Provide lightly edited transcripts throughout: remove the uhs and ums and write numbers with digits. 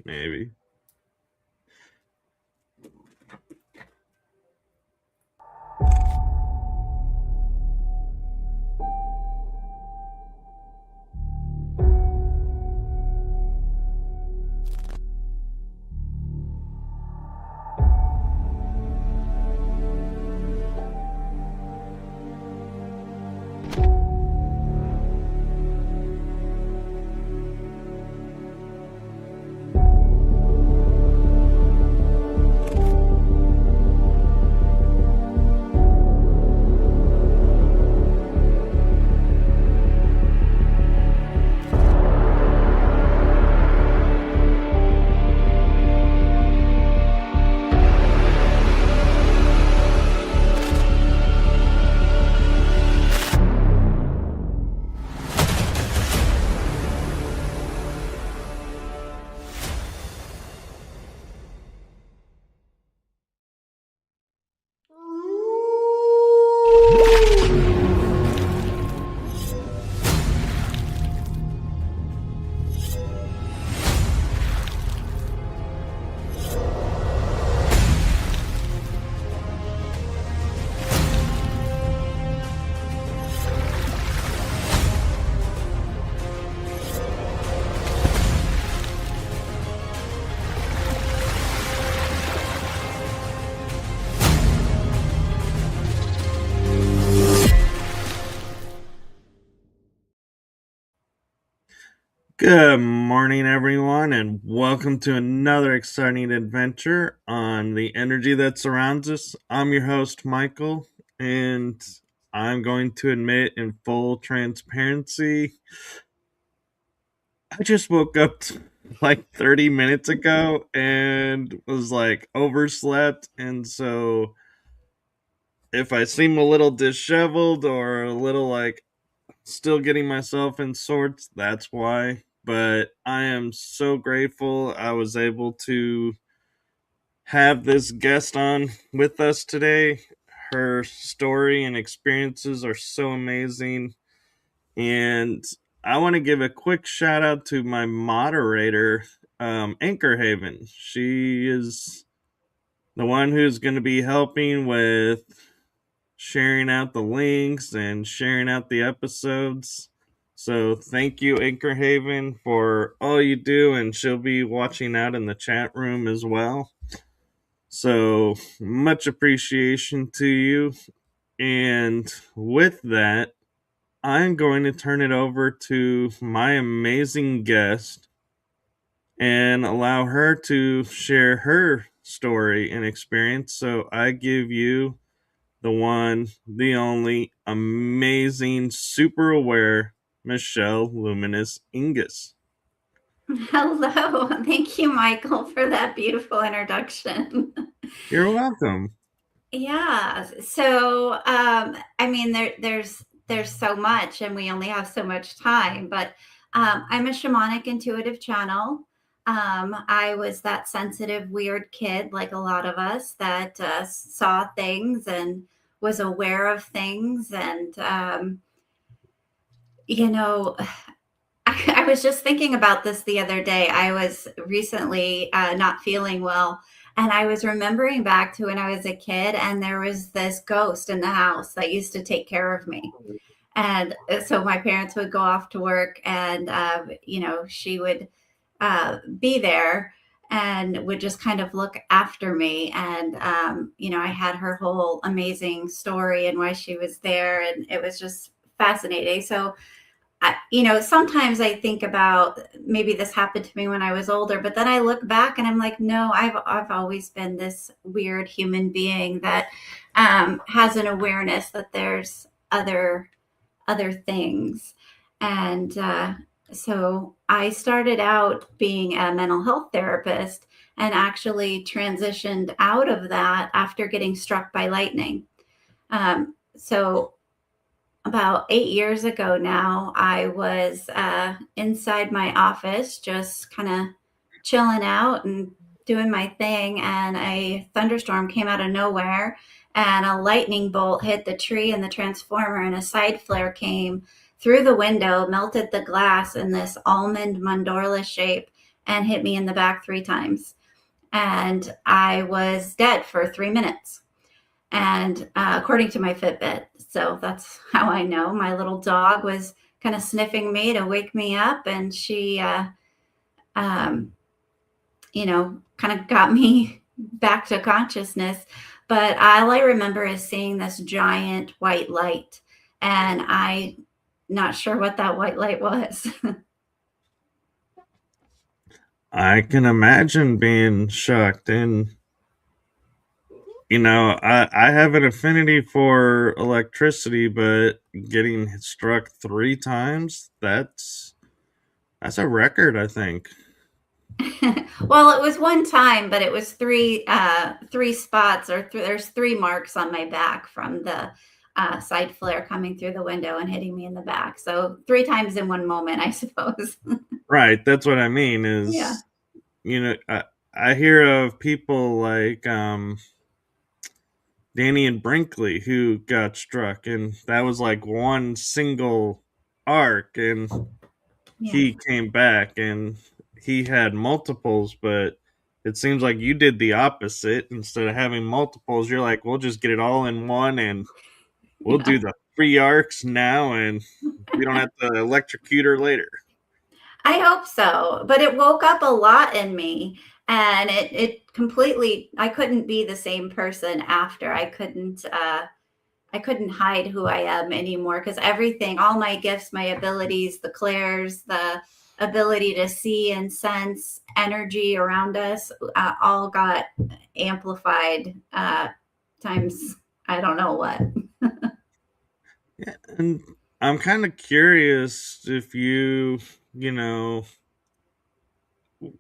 maybe. Good morning, everyone, and welcome to another exciting adventure on the energy that surrounds us. I'm your host, Michael, and I'm going to admit in full transparency, I just woke up like 30 minutes ago and was like overslept, and so if I seem a little disheveled or a little like still getting myself in sorts, that's why. But I am so grateful I was able to have this guest on with us today. Her story and experiences are so amazing. And I want to give a quick shout out to my moderator, Anchor Haven. She is the one who's going to be helping with sharing out the links and sharing out the episodes. So thank you, Anchor Haven, for all you do, and she'll be watching out in the chat room as well. So much appreciation to you. And with that, I'm going to turn it over to my amazing guest and allow her to share her story and experience. So I give you the one, the only, amazing, super aware Michele LuminousIgnus. Hello. Thank you, Michael, for that beautiful introduction. You're welcome. Yeah. So, I mean, there's so much, and we only have so much time. But I'm a shamanic intuitive channel. I was that sensitive, weird kid, like a lot of us, that saw things and was aware of things, and you know. I was just thinking about this the other day. I was recently not feeling well, and I was remembering back to when I was a kid, and there was this ghost in the house that used to take care of me. And so my parents would go off to work, and she would be there and would just kind of look after me. And I had her whole amazing story and why she was there, and it was just fascinating. So sometimes I think about maybe this happened to me when I was older, but then I look back and I'm like, no, I've always been this weird human being that has an awareness that there's other things. And so I started out being a mental health therapist and actually transitioned out of that after getting struck by lightning. So about 8 years ago now, I was inside my office, just kind of chilling out and doing my thing. And a thunderstorm came out of nowhere, and a lightning bolt hit the tree and the transformer, and a side flare came through the window, melted the glass in this almond mandorla shape, and hit me in the back 3 times. And I was dead for 3 minutes. And according to my Fitbit, so that's how I know. My little dog was kind of sniffing me to wake me up, and she, um, kind of got me back to consciousness. But all I remember is seeing this giant white light, and I'm not sure what that white light was. I can imagine being shocked. And I have an affinity for electricity, but getting struck 3 times, that's a record, I think. Well, it was one time, but it was three spots, or there's 3 marks on my back from the side flare coming through the window and hitting me in the back. So 3 times in one moment, I suppose. Right, that's what I mean Yeah. is, I hear of people like Danny and Brinkley who got struck, and that was like one single arc, and Yes. he came back and he had multiples, but it seems like you did the opposite. Instead of having multiples, you're like, we'll just get it all in one, and we'll Yeah. do the 3 arcs now, and we don't have to electrocute her later. I hope so. But it woke up a lot in me, and it completely, I couldn't be the same person after. I couldn't hide who I am anymore, because everything, all my gifts, my abilities, the clairs, the ability to see and sense energy around us, all got amplified times I don't know what. Yeah, and I'm kind of curious if you know,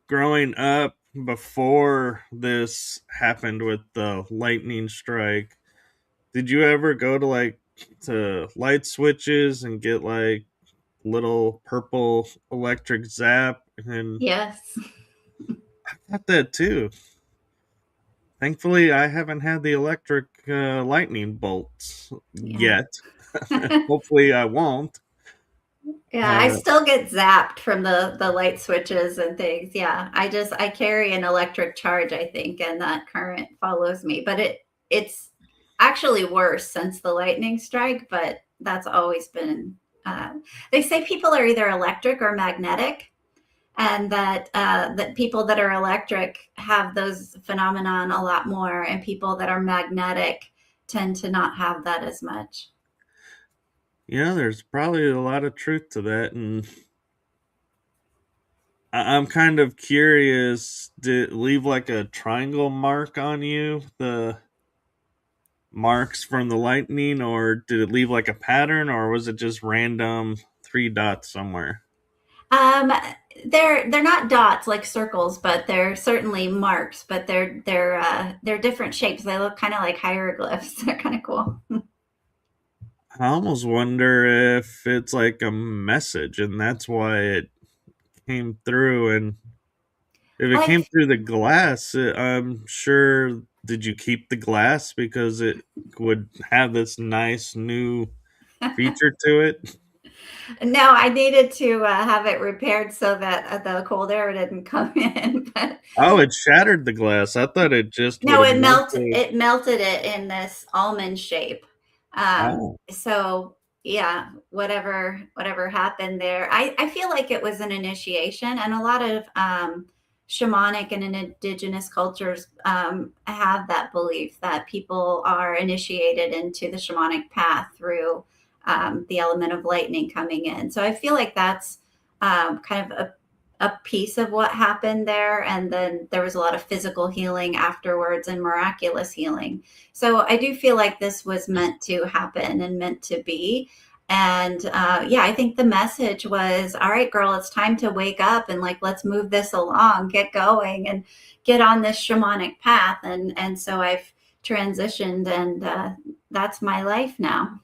growing up before this happened with the lightning strike, did you ever go to to light switches and get like little purple electric zap? And Yes. I got that too. Thankfully, I haven't had the electric lightning bolts Yeah. yet. Hopefully, I won't. Yeah, I Uh, still get zapped from the light switches and things. Yeah, I carry an electric charge, I think, and that current follows me. But it's actually worse since the lightning strike. But that's always been. Uh, they say people are either electric or magnetic, and that people that are electric have those phenomenon a lot more, and people that are magnetic tend to not have that as much. there's probably a lot of truth to that, and I'm kind of curious. Did it leave like a triangle mark on you, the marks from the lightning, or did it leave like a pattern, or was it just random 3 dots somewhere? Um, they're not dots like circles, but they're certainly marks. But they're different shapes. They look kind of like hieroglyphs. They're kind of cool. I almost wonder if it's like a message and that's why it came through. And if it came Like through the glass, I'm sure, did you keep the glass because it would have this nice new feature to it? no, I needed to have it repaired so that the cold air didn't come in. But Oh, it shattered the glass. I thought it just would no, have melted. it melted it in this almond shape. Oh, So yeah, whatever happened there, I feel like it was an initiation, and a lot of shamanic and indigenous cultures have that belief that people are initiated into the shamanic path through the element of lightning coming in. So I feel like that's kind of a piece of what happened there. And then there was a lot of physical healing afterwards and miraculous healing. So I do feel like this was meant to happen and meant to be. And yeah, I think the message was, all right, girl, it's time to wake up, and like, let's move this along, get going, and get on this shamanic path. And so I've transitioned, and that's my life now.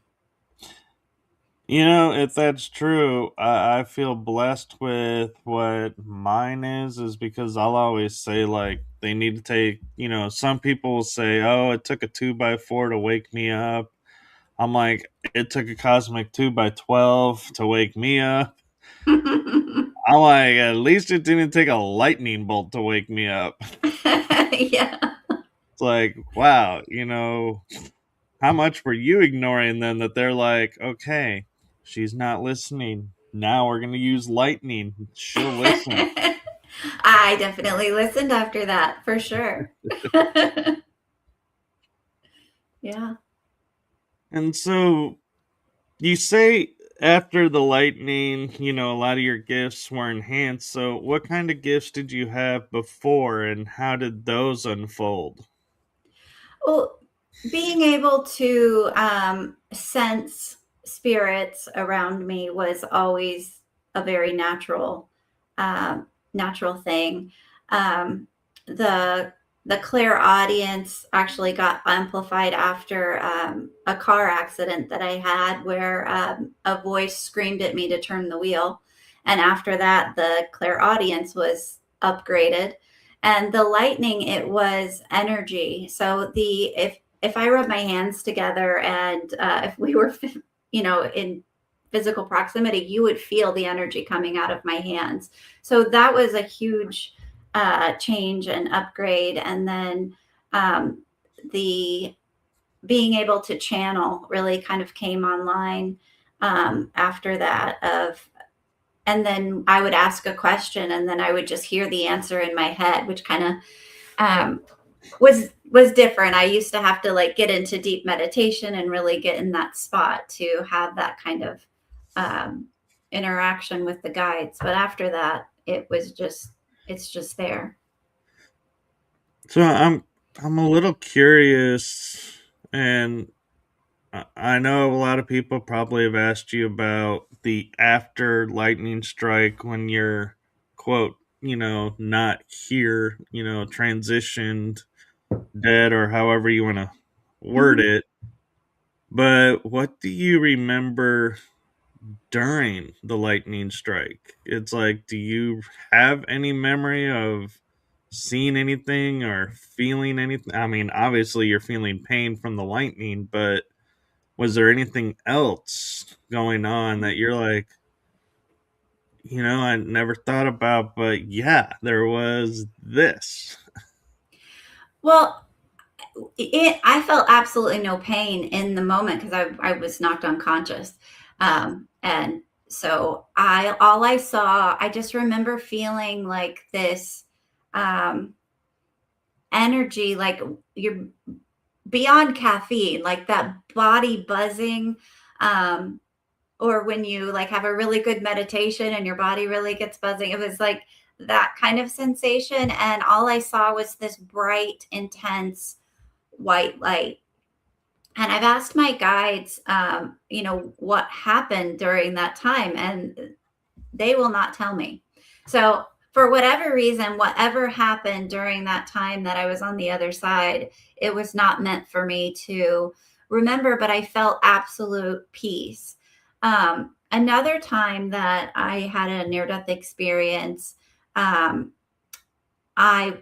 if that's true, I feel blessed with what mine is because I'll always say, like, they need to take, some people will say, oh, it took a 2x4 to wake me up. I'm like, it took a cosmic 2x12 to wake me up. I'm like, at least it didn't take a lightning bolt to wake me up. Yeah. It's like, wow, how much were you ignoring them that they're like, okay, she's not listening. Now we're going to use lightning. She'll listen. I definitely listened after that for sure. Yeah. And so you say after the lightning, a lot of your gifts were enhanced. So what kind of gifts did you have before and how did those unfold? Well, being able to sense spirits around me was always a very natural thing. Um, the the clairaudience actually got amplified after a car accident that I had, where a voice screamed at me to turn the wheel, and after that, the clairaudience was upgraded. And the lightning, it was energy. So the if I rub my hands together and if we were in physical proximity, you would feel the energy coming out of my hands. So that was a huge change and upgrade. And then the being able to channel really kind of came online after that. And then I would ask a question, and then I would just hear the answer in my head, which kind of um, was different. I used to have to like get into deep meditation and really get in that spot to have that kind of um, interaction with the guides. But after that, it's just there. So I'm a little curious, and I know a lot of people probably have asked you about the after lightning strike when you're quote, not here, transitioned, dead, or however you want to word Mhm. it. But what do you remember during the lightning strike? It's like, do you have any memory of seeing anything or feeling anything? I mean, obviously you're feeling pain from the lightning, but was there anything else going on that you're like, I never thought about, but yeah, there was this. Well, I felt absolutely no pain in the moment because I was knocked unconscious. And so all I saw, I just remember feeling like this um, energy, like you're beyond caffeine, like that body buzzing. Um, or when you like have a really good meditation and your body really gets buzzing. It was like that kind of sensation. And all I saw was this bright, intense white light. And I've asked my guides, what happened during that time, and they will not tell me. So, for whatever reason, whatever happened during that time that I was on the other side, it was not meant for me to remember, but I felt absolute peace. Another time that I had a near death experience, um, I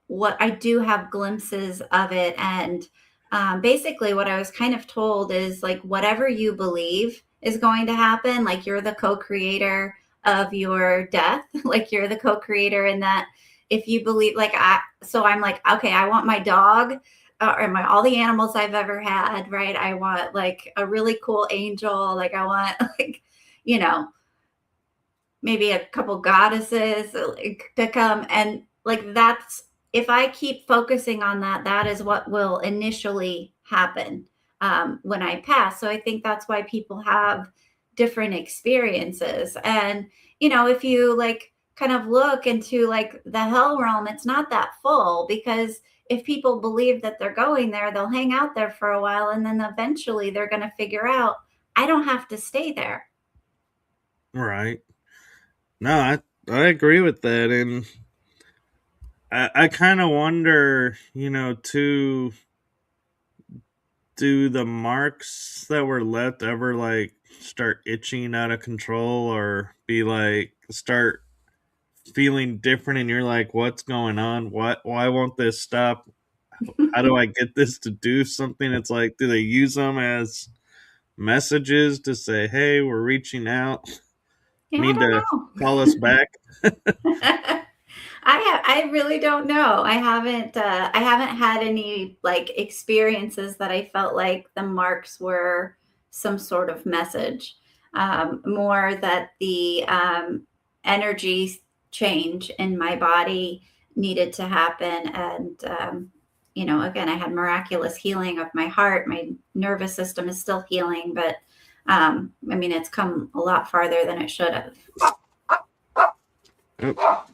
what I do have glimpses of it, and basically what I was kind of told is like whatever you believe is going to happen, like you're the co-creator of your death, like you're the co-creator in that. If you believe, I'm like, okay, I want my dog or my all the animals I've ever had, right? I want like a really cool angel, like I want like you know maybe a couple goddesses like, to come, and like that's if I keep focusing on that, that is what will initially happen when I pass. So I think that's why people have different experiences. And if you like kind of look into like the hell realm, it's not that full, because if people believe that they're going there, they'll hang out there for a while, and then eventually they're going to figure out I don't have to stay there. Right. No, I agree with that. And I kind of wonder, too, do the marks that were left ever like start itching out of control or be like start feeling different and you're like, what's going on? Why won't this stop? How do I get this to do something? It's like, do they use them as messages to say, hey, we're reaching out? Yeah, I Need to don't call us back? know. I really don't know. I haven't had any like experiences that I felt like the marks were some sort of message. More that the energy change in my body needed to happen, and again, I had miraculous healing of my heart. My nervous system is still healing, but I mean, it's come a lot farther than it should have. Oh,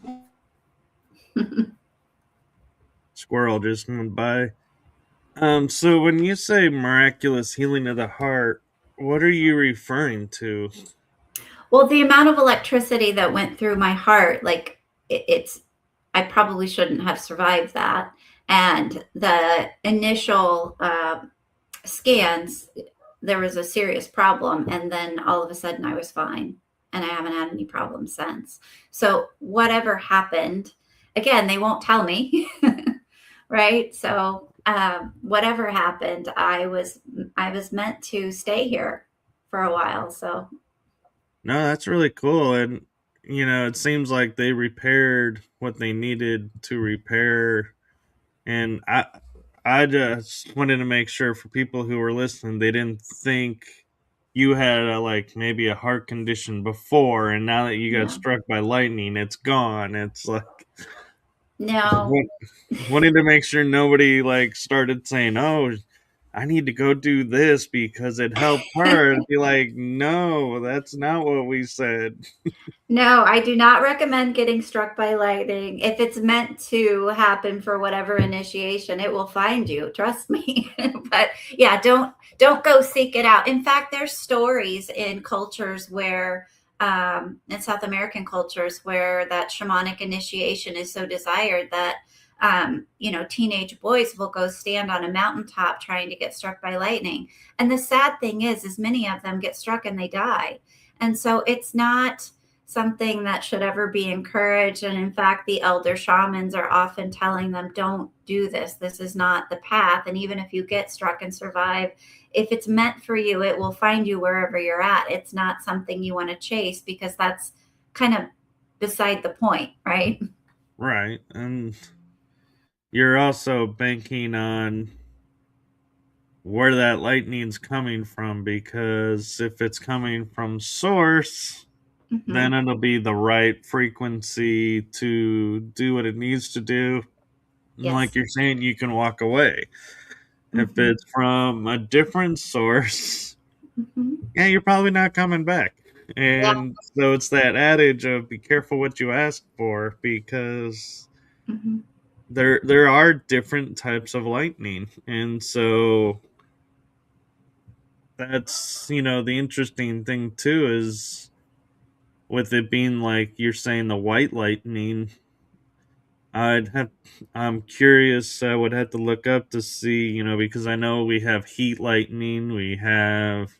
squirrel just went by. So when you say miraculous healing of the heart, what are you referring to? Well, the amount of electricity that went through my heart, like it's, I probably shouldn't have survived that. And the initial scans, there was a serious problem. And then all of a sudden I was fine. And I haven't had any problems since. So whatever happened, again, they won't tell me. Right. So whatever happened, I was meant to stay here for a while. So No, that's really cool. And, it seems like they repaired what they needed to repair. And I just wanted to make sure for people who were listening, they didn't think you had like maybe a heart condition before, and now that you got no, struck by lightning, it's gone. It's like no. wanting to make sure nobody like started saying, "Oh, I need to go do this because it helped her." And be like, "No, that's not what we said." No, I do not recommend getting struck by lightning. If it's meant to happen for whatever initiation, it will find you. Trust me. But yeah, don't go seek it out. In fact, there's stories in cultures where, in South American cultures, where that shamanic initiation is so desired that, teenage boys will go stand on a mountaintop trying to get struck by lightning. And the sad thing is many of them get struck and they die. And so it's not something that should ever be encouraged. And in fact, the elder shamans are often telling them, don't do this. This is not the path. And even if you get struck and survive, if it's meant for you, it will find you wherever you're at. It's not something you want to chase because that's kind of beside the point, right? Right. And you're also banking on where that lightning's coming from, because if it's coming from source, then Mm-hmm. it'll be the right frequency to do what it needs to do. And like Yes. you're saying, you can walk away. If Mm-hmm. it's from a different source, Mm-hmm. yeah, you're probably not coming back. Yeah. And so it's that adage of be careful what you ask for, because Mm-hmm. there are different types of lightning. And so that's, the interesting thing too is with it being like you're saying the white lightning, I'd have I'm curious. I would have to look up to see, because I know we have heat lightning, we have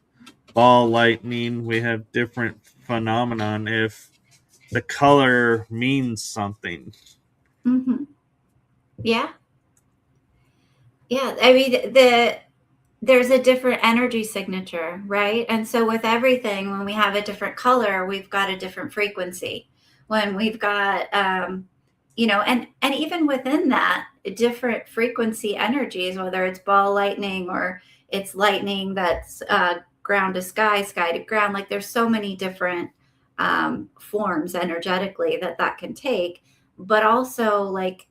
ball lightning, we have different phenomenon if the color means something. Mm-hmm. Yeah. Yeah. I mean, there's a different energy signature, right? And so with everything, when we have a different color, we've got a different frequency. When we've got, and even within that, different frequency energies, whether it's ball lightning or it's lightning that's ground to sky, sky to ground. Like there's so many different forms energetically that can take, but also like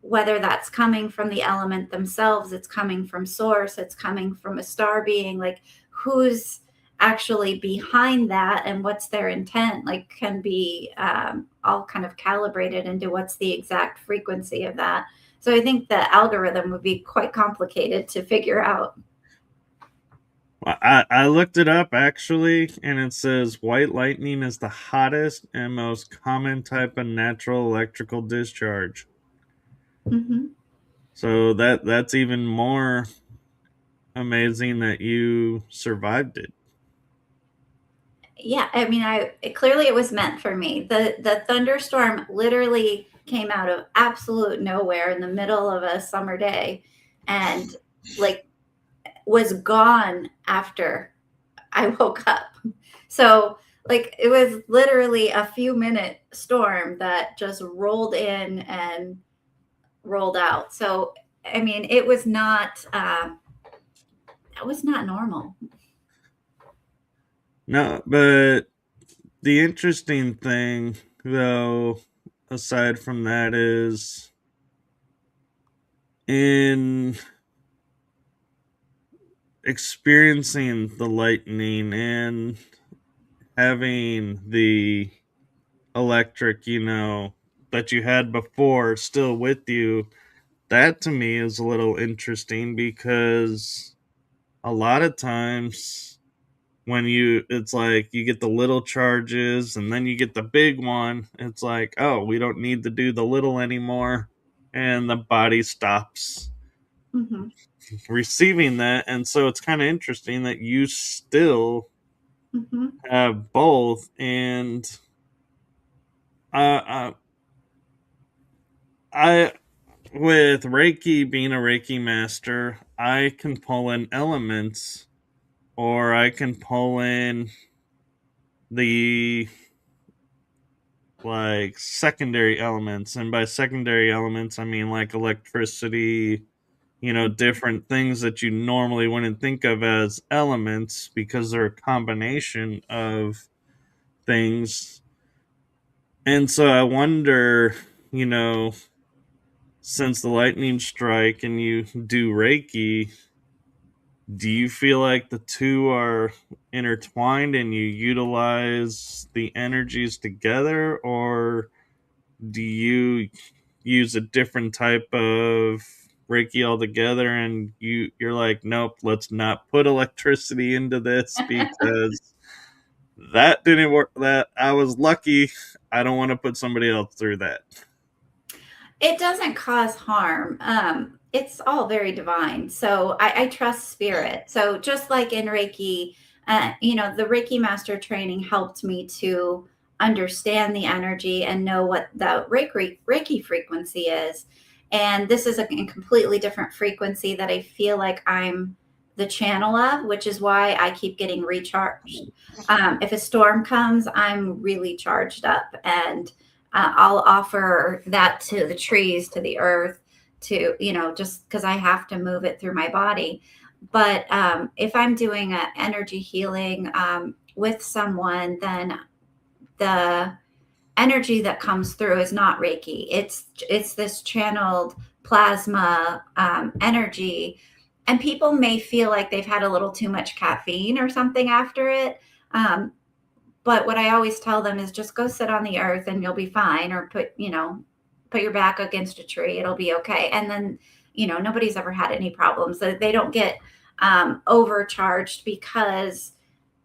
whether that's coming from the element themselves, it's coming from source, it's coming from a star being, like who's actually behind that and what's their intent, like can be all kind of calibrated into what's the exact frequency of that. So I think the algorithm would be quite complicated to figure out. I looked it up actually, and it says white lightning is the hottest and most common type of natural electrical discharge. Mm-hmm. So that's even more amazing that you survived it. Yeah, I mean, clearly it was meant for me. The thunderstorm literally came out of absolute nowhere in the middle of a summer day, and like was gone after I woke up. So Like it was literally a few minute storm that just rolled in and rolled out. So, I mean, it was not normal. No, but the interesting thing, though, aside from that, is in experiencing the lightning and having the electric, that you had before still with you, that to me is a little interesting because a lot of times when it's like you get the little charges and then you get the big one, it's like, oh, we don't need to do the little anymore. And the body stops Mm-hmm. receiving that. And so it's kind of interesting that you still Mm-hmm. have both. And uh, I, with Reiki, being a Reiki master, I can pull in elements or I can pull in the like secondary elements, and by secondary elements I mean like electricity, different things that you normally wouldn't think of as elements because they're a combination of things. And so I wonder, you know since the lightning strike and you do Reiki, do you feel like the two are intertwined and you utilize the energies together, or do you use a different type of Reiki altogether and you're like, nope, let's not put electricity into this because that didn't work, that I was lucky, I don't want to put somebody else through that. It doesn't cause harm. It's all very divine. So I trust spirit. So just like in Reiki, the Reiki Master training helped me to understand the energy and know what the Reiki frequency is. And this is a completely different frequency that I feel like I'm the channel of, which is why I keep getting recharged. If a storm comes, I'm really charged up, and I'll offer that to the trees, to the earth, to, just because I have to move it through my body. But if I'm doing an energy healing with someone, then the energy that comes through is not Reiki. It's this channeled plasma energy, and people may feel like they've had a little too much caffeine or something after it. But what I always tell them is just go sit on the earth and you'll be fine, or put your back against a tree. It'll be okay. And then, nobody's ever had any problems. They don't get overcharged because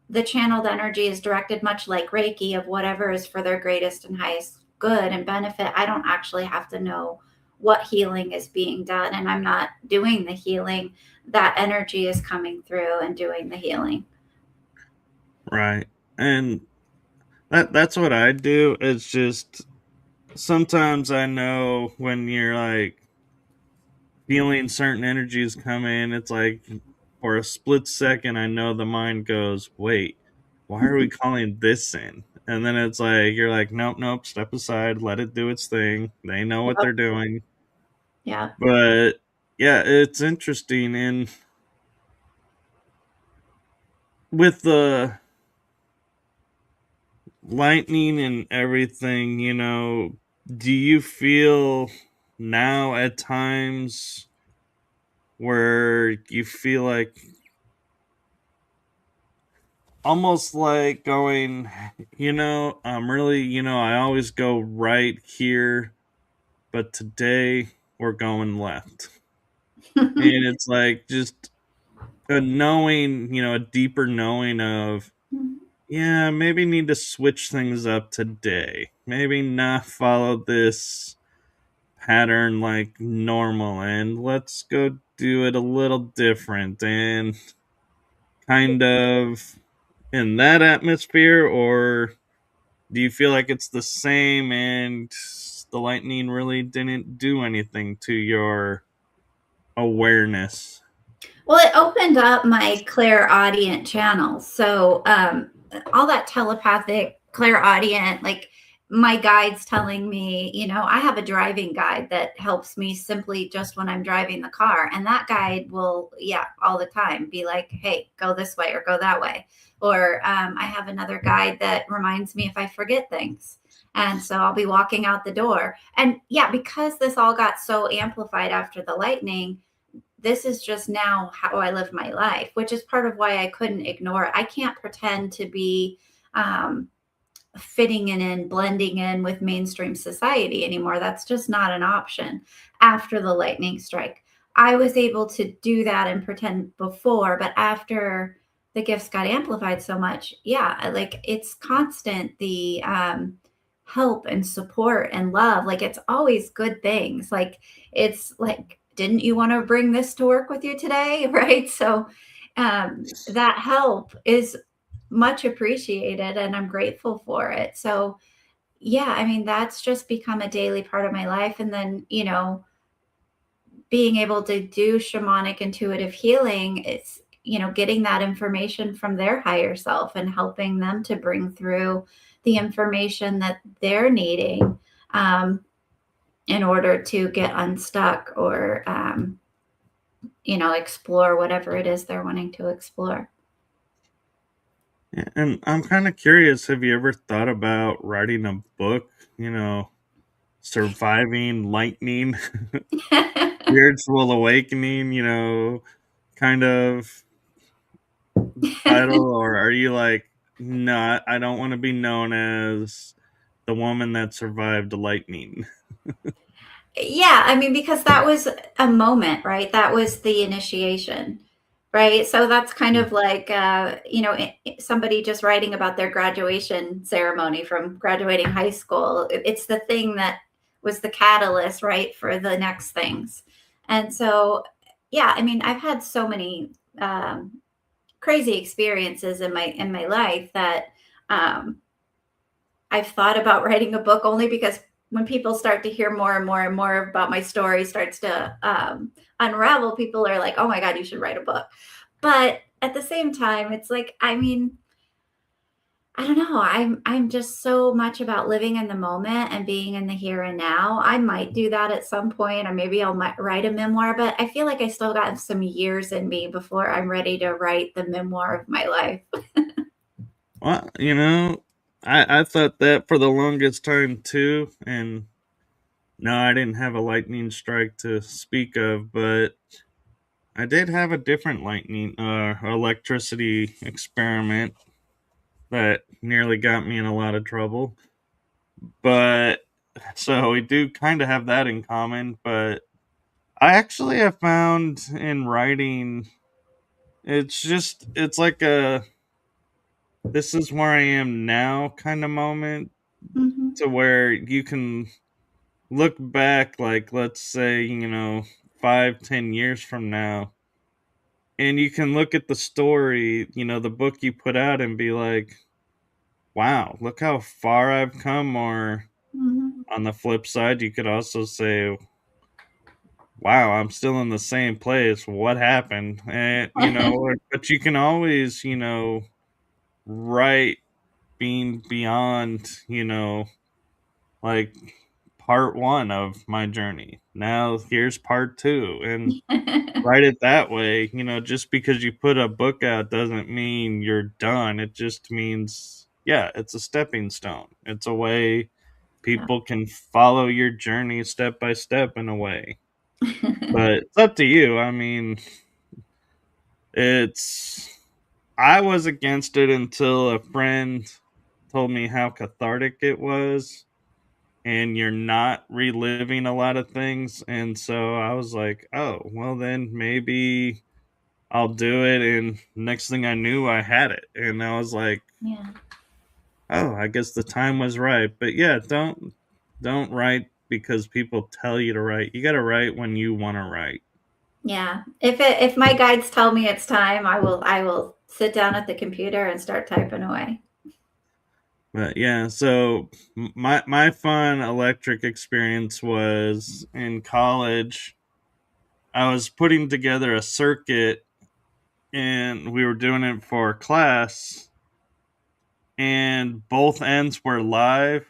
the channeled energy is directed much like Reiki of whatever is for their greatest and highest good and benefit. I don't actually have to know what healing is being done, and I'm not doing the healing. That energy is coming through and doing the healing. Right. And that's what I do. It's just sometimes I know when you're like feeling certain energies come in, it's like for a split second, I know the mind goes, wait, why are we calling this in? And then it's like, you're like, nope, nope, step aside, let it do its thing. They know what Yep. they're doing. Yeah. But yeah, it's interesting. And with the lightning and everything, do you feel now at times where you feel like almost like going, I'm really, I always go right here, but today we're going left. And it's like just a knowing, a deeper knowing of, yeah, maybe need to switch things up today. Maybe not follow this pattern like normal, and let's go do it a little different and kind of in that atmosphere. Or do you feel like it's the same and the lightning really didn't do anything to your awareness? Well, it opened up my clairaudient channel. So all that telepathic, clairaudient, like my guides telling me, I have a driving guide that helps me simply just when I'm driving the car. And that guide will, all the time be like, hey, go this way or go that way. Or I have another guide that reminds me if I forget things. And so I'll be walking out the door. And because this all got so amplified after the lightning, this is just now how I live my life, which is part of why I couldn't ignore it. I can't pretend to be fitting in, blending in with mainstream society anymore. That's just not an option after the lightning strike. I was able to do that and pretend before, but after the gifts got amplified so much, like it's constant, the help and support and love. Like it's always good things. Like it's like, didn't you want to bring this to work with you today? Right. So that help is much appreciated and I'm grateful for it. So I mean, that's just become a daily part of my life. And then, being able to do shamanic intuitive healing, it's, getting that information from their higher self and helping them to bring through the information that they're needing in order to get unstuck or, explore whatever it is they're wanting to explore. Yeah, and I'm kind of curious, have you ever thought about writing a book, surviving lightning, spiritual awakening, kind of title? Or are you like, no, I don't want to be known as the woman that survived the lightning? I mean, because that was a moment, right? That was the initiation, right? So that's kind of like, somebody just writing about their graduation ceremony from graduating high school. It's the thing that was the catalyst, right, for the next things. And so, I mean, I've had so many crazy experiences in my life that I've thought about writing a book, only because when people start to hear more and more and more about my story starts to unravel, people are like, oh my God, you should write a book. But at the same time, it's like, I mean, I don't know. I'm just so much about living in the moment and being in the here and now. I might do that at some point, or maybe I'll write a memoir, but I feel like I still got some years in me before I'm ready to write the memoir of my life. Well, I thought that for the longest time too, and no, I didn't have a lightning strike to speak of, but I did have a different lightning electricity experiment that nearly got me in a lot of trouble. But so we do kind of have that in common, but I actually have found in writing, it's like a this is where I am now kind of moment, Mm-hmm. to where you can look back, like, let's say, 5-10 years from now, and you can look at the story, the book you put out, and be like, wow, look how far I've come. Or Mm-hmm. on the flip side, you could also say, wow, I'm still in the same place. What happened? And, but you can always, write being beyond, like part one of my journey. Now here's part two. And write it that way. Just because you put a book out doesn't mean you're done. It just means, yeah, it's a stepping stone. It's a way Yeah. people can follow your journey step by step in a way. But it's up to you. I mean, it's. I was against it until a friend told me how cathartic it was, and you're not reliving a lot of things. And so I was like, oh, well, then maybe I'll do it. And next thing I knew, I had it. And I was like, Yeah. oh, I guess the time was right. But yeah, don't write because people tell you to write. You got to write when you want to write. Yeah. If my guides tell me it's time, I will sit down at the computer and start typing away. But yeah, so my fun electric experience was in college. I was putting together a circuit, and we were doing it for class. and both ends were live,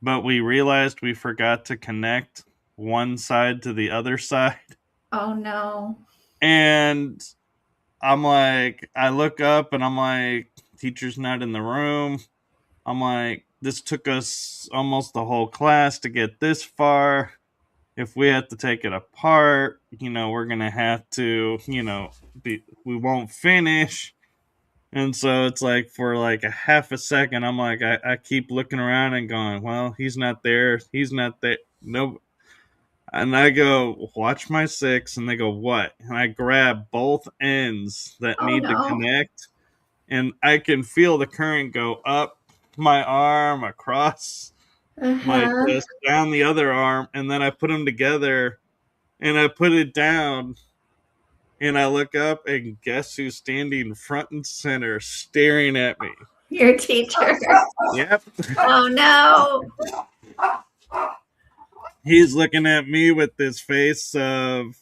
but we realized we forgot to connect one side to the other side. Oh no. And I'm like, I look up and I'm like, teacher's not in the room. I'm like, this took us almost the whole class to get this far. If we have to take it apart, we're going to have to, we won't finish. And so it's like for like a half a second, I'm like, I keep looking around and going, well, he's not there. He's not there. No. And I go, watch my six. And they go, what? And I grab both ends that Oh need to no. connect. And I can feel the current go up my arm, across my Uh-huh. chest, down the other arm. And then I put them together and I put it down. And I look up and guess who's standing front and center staring at me? Your teacher. Yep. Oh no. He's looking at me with this face of,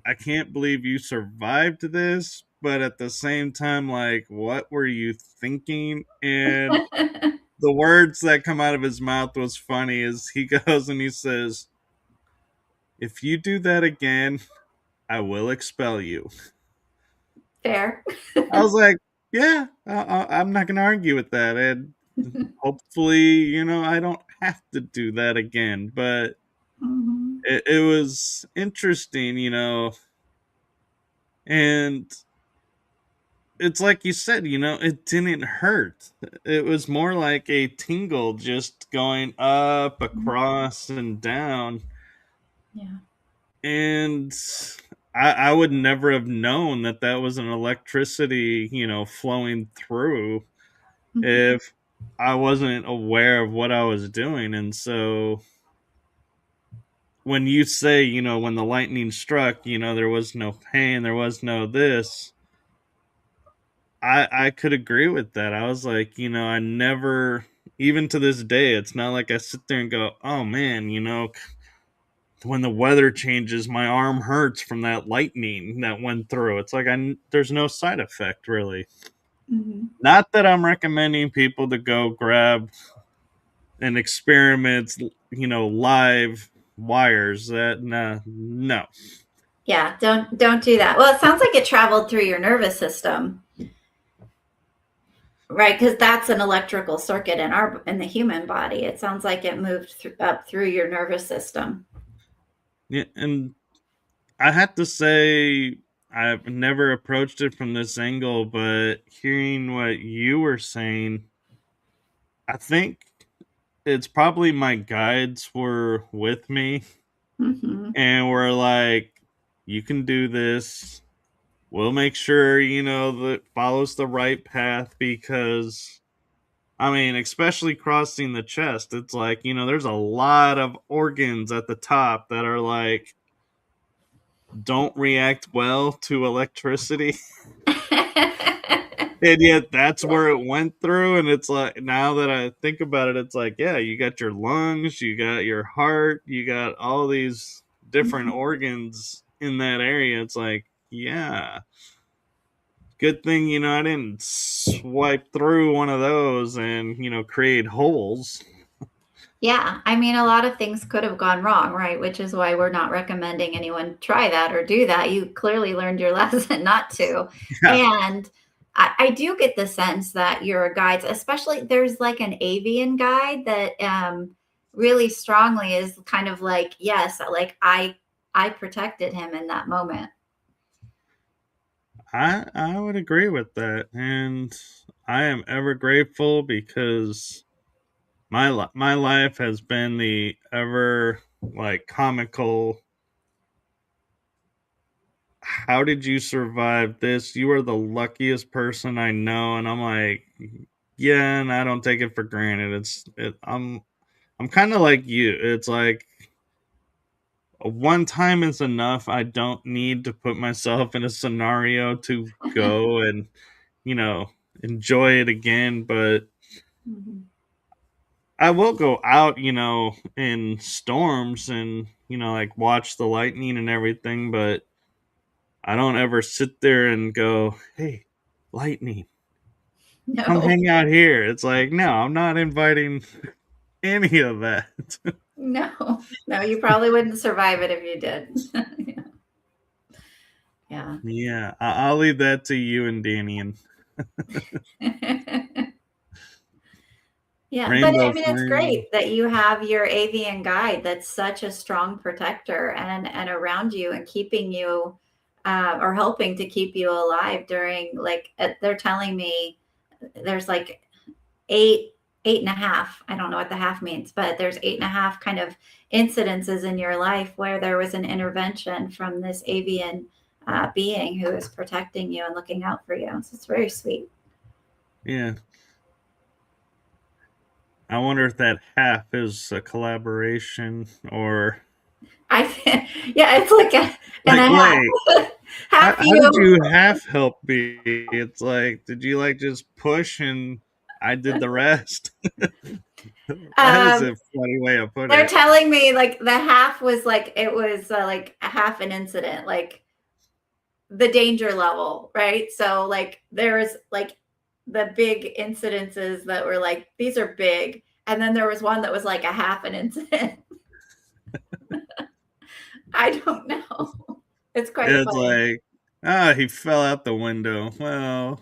I can't believe you survived this, but at the same time, like, what were you thinking? And the words that come out of his mouth was funny is he goes and he says, if you do that again, I will expel you. Fair. I was like, yeah, I'm not going to argue with that. And hopefully, I don't have to do that again. But Mhm. it was interesting, and it's like you said, it didn't hurt. It was more like a tingle just going up, across, and down. Yeah. And I would never have known that that was an electricity, flowing through Mhm. if I wasn't aware of what I was doing. And so when you say, when the lightning struck, there was no pain, there was no this, I could agree with that. I was like, I never, even to this day, it's not like I sit there and go, oh man, when the weather changes, my arm hurts from that lightning that went through. It's like there's no side effect really. Mhm. Not that I'm recommending people to go grab and experiment, live wires. That no. Yeah, don't do that. Well, it sounds like it traveled through your nervous system, right? Because that's an electrical circuit in the human body. It sounds like it moved up through your nervous system. Yeah, and I have to say, I've never approached it from this angle, but hearing what you were saying, I think it's probably my guides were with me Hmm. and were like, you can do this. We'll make sure, that follows the right path because, I mean, especially crossing the chest, it's like, there's a lot of organs at the top that are like, don't react well to electricity. And yet that's where it went through. And it's like, now that I think about it, it's like, yeah, you got your lungs, you got your heart, you got all these different organs in that area. It's like, yeah, good thing, I didn't swipe through one of those and, create holes. Yeah, I mean, a lot of things could have gone wrong, right? Which is why we're not recommending anyone try that or do that. You clearly learned your lesson not to. Yeah. And I do get the sense that your guides, especially there's like an avian guide that really strongly is kind of like, yes, like I protected him in that moment. I would agree with that. And I am ever grateful because my life has been the ever like comical, how did you survive this? You are the luckiest person I know. And I'm like, yeah, and I don't take it for granted. I'm kind of like you. It's like one time is enough. I don't need to put myself in a scenario to go and, you know, enjoy it again, but Mhm. I will go out, in storms and, like watch the lightning and everything, but I don't ever sit there and go, hey, lightning, come No, hang out here. It's like, no, I'm not inviting any of that. no, no, you probably wouldn't survive it if you did. Yeah. Yeah, I'll leave that to you and Danny and Yeah, but I Rainbow mean, it's Flame. great that you have your avian guide that's such a strong protector and around you and keeping you or helping to keep you alive during they're telling me there's like eight, eight and a half. I don't know what the half means, but there's eight and a half kind of incidences in your life where there was an intervention from this avian being who is protecting you and looking out for you. So it's very sweet. Yeah. I wonder if that half is a collaboration or Yeah, it's like and like, a wait, half, half how did you. you half help me? It's like, did you like just push and I did the rest? That is Um, a funny way of putting they're it. telling me like the half was like it was like a half an incident, like the danger level, right? So like there was like the big incidences that were like these are big, and then there was one that was like a half an incident. I don't know. It's quite It's funny. like, he fell out the window. Well,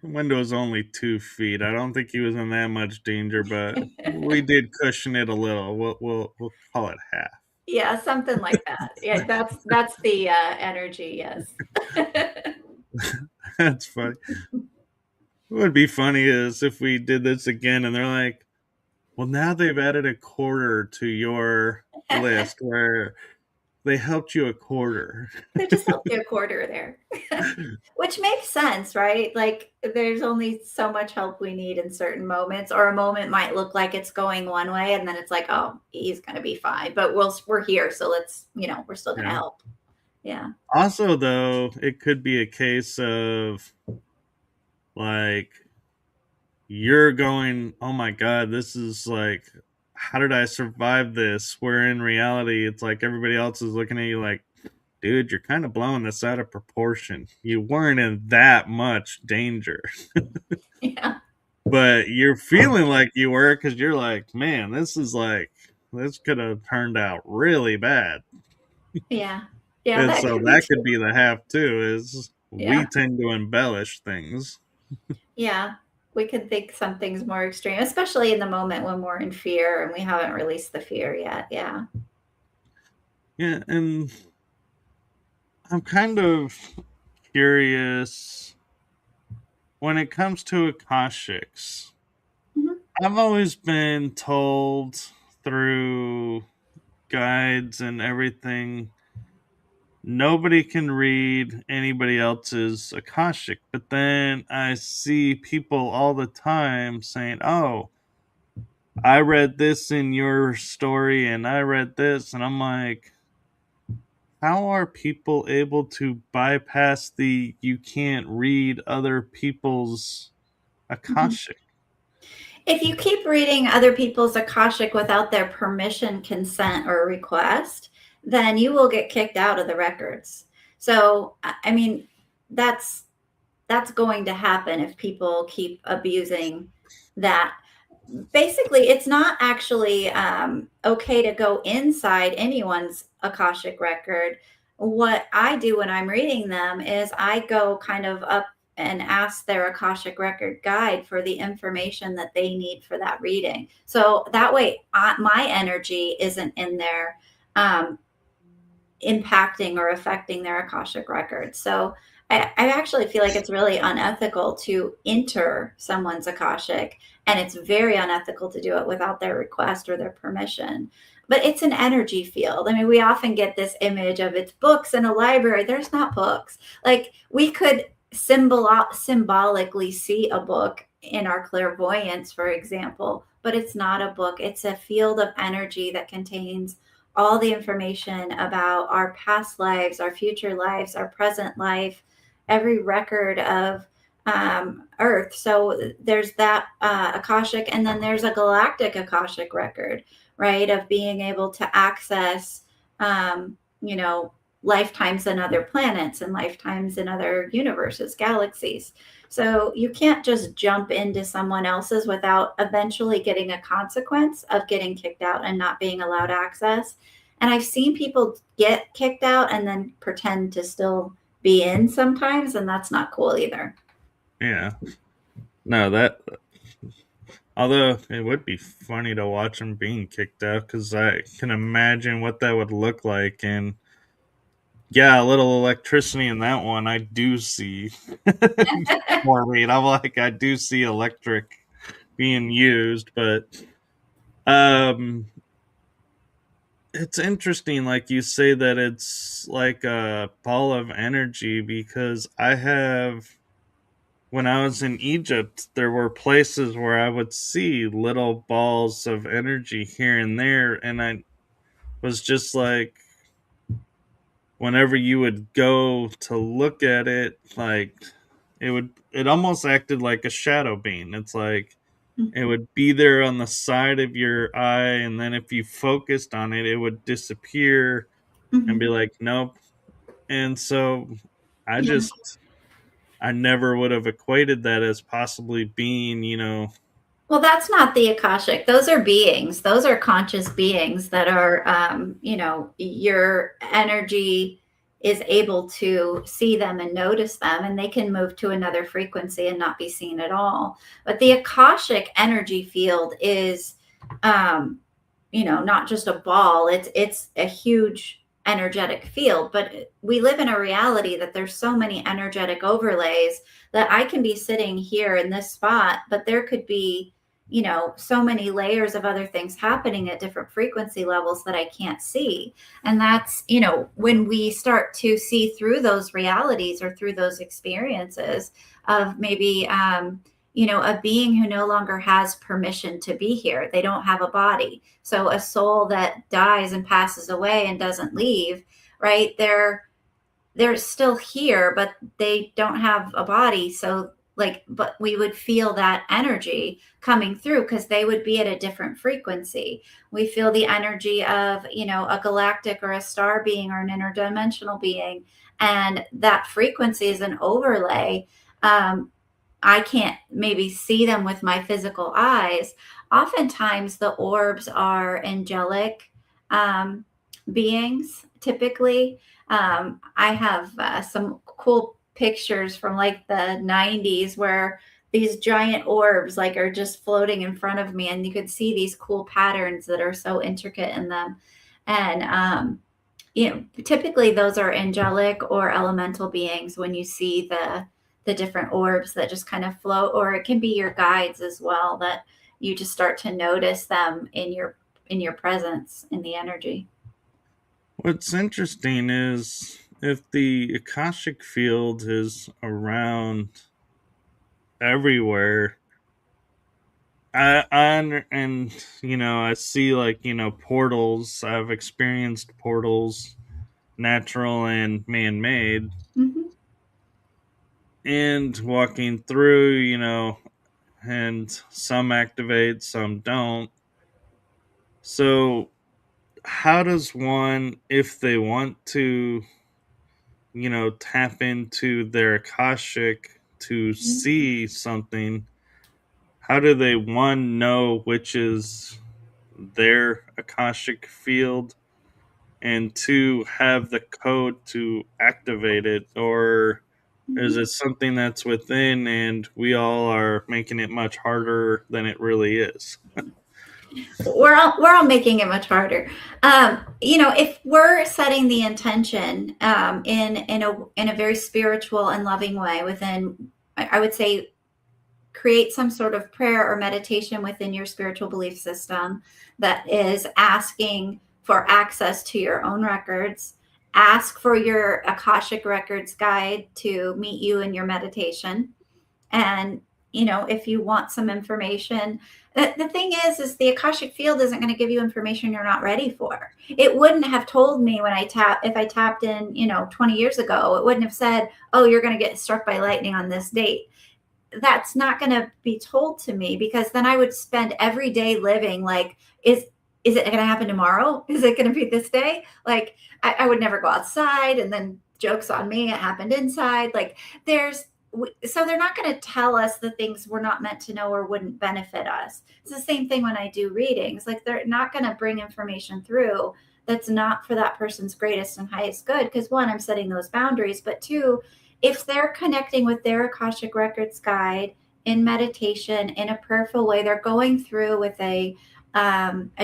the window is only 2 feet. I don't think he was in that much danger, but we did cushion it a little. We'll call it half. Yeah, something like that. Yeah, that's the energy. Yes. That's funny. What would be funny is if we did this again and they're like, well, now they've added a quarter to your list where they helped you a quarter. They just helped you a quarter there, which makes sense, right? Like there's only so much help we need in certain moments, or a moment might look like it's going one way, and then it's like, oh, he's going to be fine, but we're here, so let's, we're still going to Yeah. help. Yeah. Also, though, it could be a case of like you're going, oh my God, this is like, how did I survive this? Where in reality, it's like everybody else is looking at you like, dude, you're kind of blowing this out of proportion. You weren't in that much danger, Yeah. but you're feeling like you were because you're like, man, this could have turned out really bad. Yeah. Yeah. And That so could be that could true. be the half too, is we Yeah. tend to embellish things. Yeah. We could think something's more extreme, especially in the moment when we're in fear and we haven't released the fear yet. Yeah. Yeah, and I'm kind of curious when it comes to Akashics. Mhm. I've always been told through guides and everything, nobody can read anybody else's Akashic. But then I see people all the time saying, oh, I read this in your story and I read this. And I'm like, how are people able to bypass the you can't read other people's Mhm. Akashic? If you keep reading other people's Akashic without their permission, consent, or request, then you will get kicked out of the records. So, I mean, that's that's going to happen if people keep abusing that. Basically, it's not actually okay to go inside anyone's Akashic record. What I do when I'm reading them is I go kind of up and ask their Akashic record guide for the information that they need for that reading. So that way, my energy isn't in there um, impacting or affecting their Akashic record. So I actually feel like it's really unethical to enter someone's Akashic, and it's very unethical to do it without their request or their permission. But it's an energy field. I mean, we often get this image of it's books in a library. There's not books. Like we could symbolically see a book in our clairvoyance, for example, but it's not a book. It's a field of energy that contains all the information about our past lives, our future lives, our present life, every record of Earth. So there's that Akashic, and then there's a galactic Akashic record, right? Of being able to access, you know, lifetimes in other planets and lifetimes in other universes, galaxies. So you can't just jump into someone else's without eventually getting a consequence of getting kicked out and not being allowed access. And I've seen people get kicked out and then pretend to still be in sometimes, and that's not cool either. Yeah. No, that. Although it would be funny to watch them being kicked out, because I can imagine what that would look like. And yeah, a little electricity in that one, I do see. For me, and I'm like, I do see electric being used, but it's interesting, like you say, that it's like a ball of energy, because when I was in Egypt, there were places where I would see little balls of energy here and there, and I was just like, whenever you would go to look at it, like it almost acted like a shadow beam. It's like it would be there on the side of your eye, and then if you focused on it, it would disappear and be Mm-hmm. like, nope. And so I Yeah. just I never would have equated that as possibly being, Well, that's not the Akashic. Those are beings. Those are conscious beings that are, your energy is able to see them and notice them, and they can move to another frequency and not be seen at all. But the Akashic energy field is, not just a ball. It's a huge energetic field. But we live in a reality that there's so many energetic overlays that I can be sitting here in this spot, but there could be so many layers of other things happening at different frequency levels that I can't see. And that's, when we start to see through those realities or through those experiences of maybe, a being who no longer has permission to be here. They don't have a body. So a soul that dies and passes away and doesn't leave, right? They're still here, but they don't have a body. So but we would feel that energy coming through because they would be at a different frequency. We feel the energy of, a galactic or a star being or an interdimensional being. And that frequency is an overlay. I can't maybe see them with my physical eyes. Oftentimes the orbs are angelic beings, typically. I have some cool pictures from like the 90s where these giant orbs are just floating in front of me, and you could see these cool patterns that are so intricate in them. And typically those are angelic or elemental beings when you see the different orbs that just kind of float, or it can be your guides as well, that you just start to notice them in your presence, in the energy. What's interesting is if the Akashic field is around everywhere, I see portals. I've experienced portals, natural and man-made, Mm-hmm. and walking through, and some activate, some don't. So how does one, if they want to, tap into their Akashic to see something, how do they, one, know which is their Akashic field, and two, have the code to activate it? Or is it something that's within and we all are making it much harder than it really is? We're all making it much harder. If we're setting the intention in a very spiritual and loving way within, I would say, create some sort of prayer or meditation within your spiritual belief system that is asking for access to your own records. Ask for your Akashic Records guide to meet you in your meditation. And, if you want some information, the thing is the Akashic field isn't going to give you information you're not ready for. It wouldn't have told me if I tapped in, 20 years ago, it wouldn't have said, oh, you're going to get struck by lightning on this date. That's not going to be told to me, because then I would spend every day living like, is it going to happen tomorrow? Is it going to be this day? Like, I would never go outside, and then jokes on me, it happened inside. Like, so they're not going to tell us the things we're not meant to know or wouldn't benefit us. It's the same thing when I do readings. Like, they're not going to bring information through that's not for that person's greatest and highest good. Because one, I'm setting those boundaries, but two, if they're connecting with their Akashic Records guide in meditation in a prayerful way, they're going through with a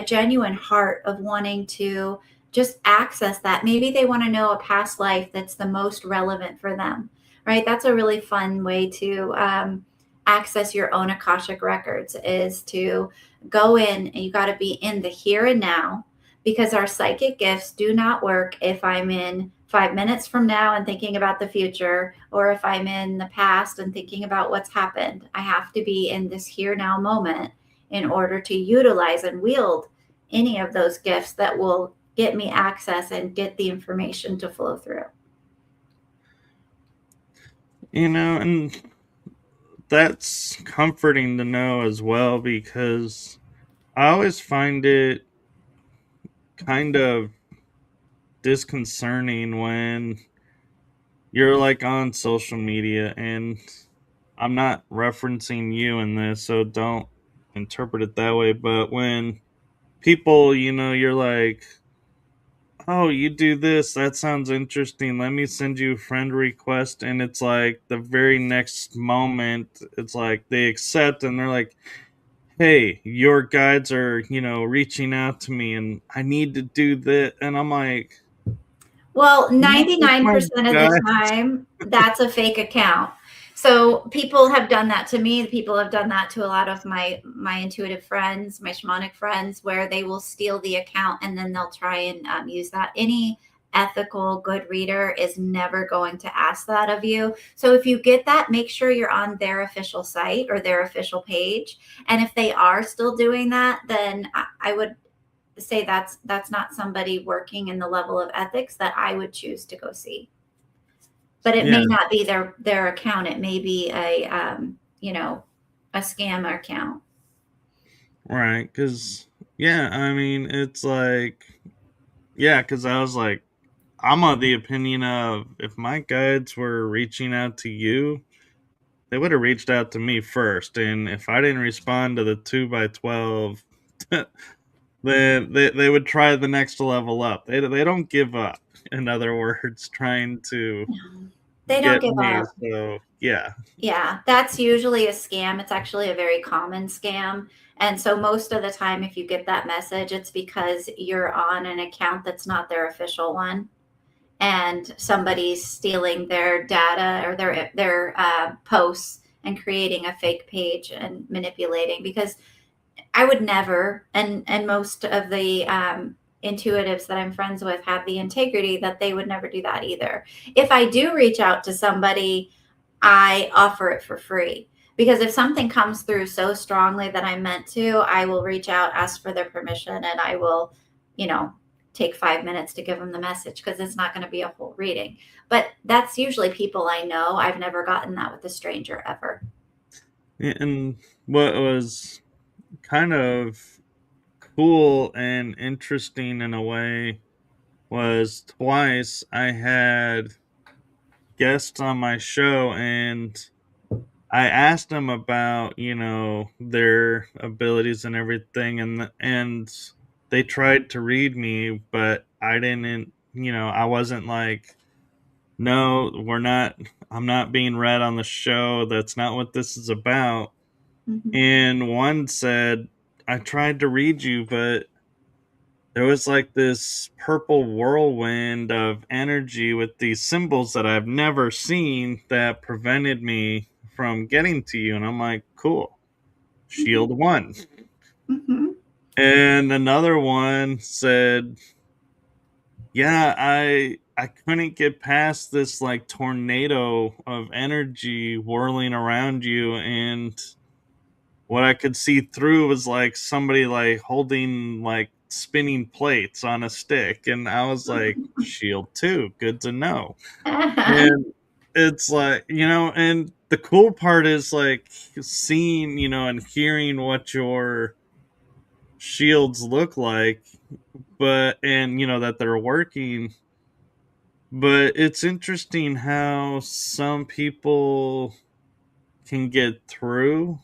genuine heart of wanting to just access that. Maybe they want to know a past life that's the most relevant for them, right? That's a really fun way to access your own Akashic Records, is to go in, and you got to be in the here and now, because our psychic gifts do not work if I'm in 5 minutes from now and thinking about the future, or if I'm in the past and thinking about what's happened. I have to be in this here now moment in order to utilize and wield any of those gifts that will get me access and get the information to flow through. And that's comforting to know as well, because I always find it kind of disconcerting when you're like on social media, and I'm not referencing you in this, so don't interpret it that way, but when people, you're like, oh, you do this, that sounds interesting, let me send you a friend request, and it's like the very next moment it's like they accept, and they're like, hey, your guides are reaching out to me and I need to do that, and I'm like, well, not with my 99% of the guides. time, that's a fake account. So people have done that to me. People have done that to a lot of my intuitive friends, my shamanic friends, where they will steal the account and then they'll try and use that. Any ethical, good reader is never going to ask that of you. So if you get that, make sure you're on their official site or their official page. And if they are still doing that, then I would say that's not somebody working in the level of ethics that I would choose to go see. But it Yeah, may not be their account. It may be a scam account. right, because I mean, it's like, because I was like, I'm of the opinion of, if my guides were reaching out to you, they would have reached out to me first, and if I didn't respond to the 2x12, then they would try the next level up. They don't give up, in other words, trying to They don't get give me. up. So yeah. Yeah, that's usually a scam. It's actually a very common scam. And so most of the time, if you get that message, it's because you're on an account that's not their official one, and somebody's stealing their data or their posts and creating a fake page and manipulating. Because I would never, and most of the intuitives that I'm friends with have the integrity that they would never do that either. If I do reach out to somebody, I offer it for free, because if something comes through so strongly that I'm meant to, I will reach out, ask for their permission, and I will, take 5 minutes to give them the message, because it's not going to be a whole reading. But that's usually people I know. I've never gotten that with a stranger ever. And what was kind of cool and interesting in a way was twice I had guests on my show, and I asked them about, their abilities and everything, and they tried to read me, but I didn't, I wasn't like, no, I'm not being read on the show. That's not what this is about. Mm-hmm. And one said, I tried to read you, but there was like this purple whirlwind of energy with these symbols that I've never seen that prevented me from getting to you. And I'm like, cool, shield one. Mm-hmm. And another one said, yeah, I couldn't get past this like tornado of energy whirling around you, and what I could see through was like somebody like holding like spinning plates on a stick, and I was like, shield 2, good to know. And it's like, and the cool part is like seeing, and hearing what your shields look like, but and that they're working. But it's interesting how some people can get through,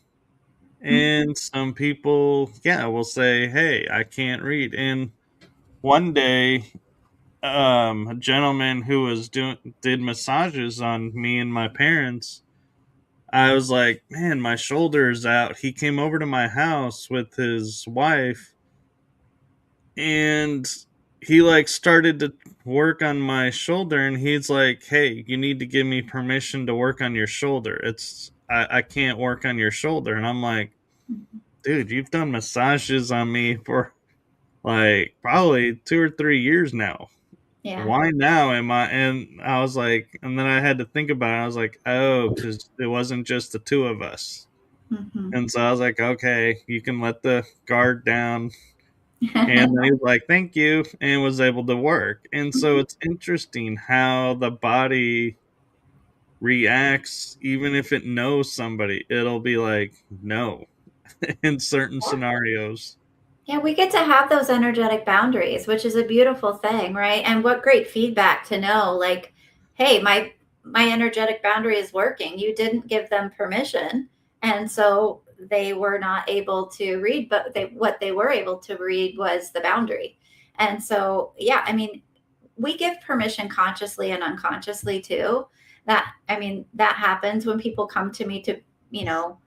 Mhm. and some people, will say, "Hey, I can't read." And one day, a gentleman who was did massages on me and my parents, I was like, "Man, my shoulder's out." He came over to my house with his wife, and he like started to work on my shoulder, and he's like, "Hey, you need to give me permission to work on your shoulder. I can't work on your shoulder." And I'm like, "Dude, you've done massages on me for like probably 2 or 3 years now. Yeah. Why now am I?" And I was like, and then I had to think about it. I was like, "Oh, because it wasn't just the two of us." Mhm. And so I was like, "Okay, you can let the guard down." And then he was like, "Thank you," and was able to work. And so it's interesting how the body reacts, even if it knows somebody, it'll be like, no, in certain scenarios. Yeah, we get to have those energetic boundaries, which is a beautiful thing, right? And what great feedback to know, like, hey, my energetic boundary is working. You didn't give them permission, and so they were not able to read, but what they were able to read was the boundary. And so, yeah, I mean, we give permission consciously and unconsciously too. That happens when people come to me to, you know,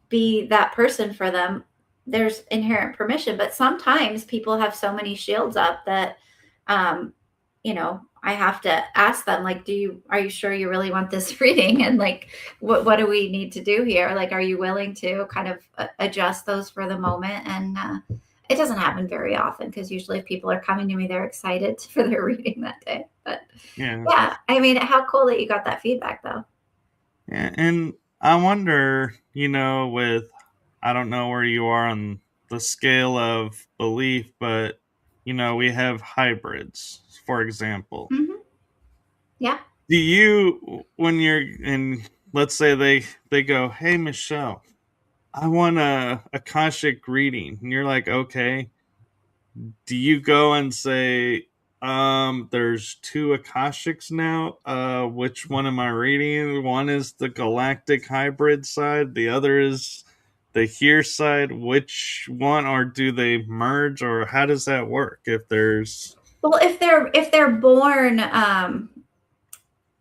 be that person for them. There's inherent permission, but sometimes people have so many shields up that um I have to ask them, like, are you sure you really want this reading? And like, what do we need to do here? Like, are you willing to kind of adjust those for the moment? And it doesn't happen very often, because usually if people are coming to me, they're excited for their reading that day. But Yeah. yeah, I mean, how cool that you got that feedback though. Yeah. And I wonder, with, I don't know where you are on the scale of belief, but, we have hybrids, for example. Hmm. Yeah. Do you, when you're in, let's say they go, "Hey, Michelle, I want a Akashic reading," and you're like, "Okay." Do you go and say, there's two Akashics now? Which one am I reading? One is the galactic hybrid side, the other is the here side. Which one, or do they merge, or how does that work if there's Well, if they're born a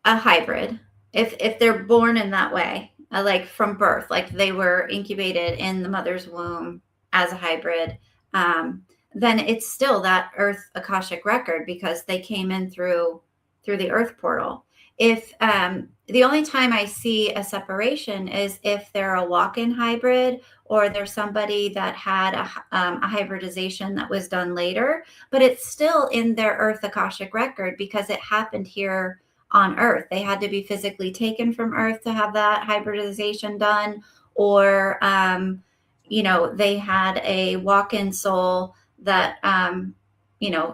hybrid, if they're born in that way, like from birth, like they were incubated in the mother's womb as a hybrid, um, then it's still that Earth Akashic record, because they came in through the Earth portal. If The only time I see a separation is if they're a walk-in hybrid, or there's somebody that had a hybridization that was done later, but it's still in their Earth Akashic record because it happened here on Earth. They had to be physically taken from Earth to have that hybridization done, or they had a walk-in soul that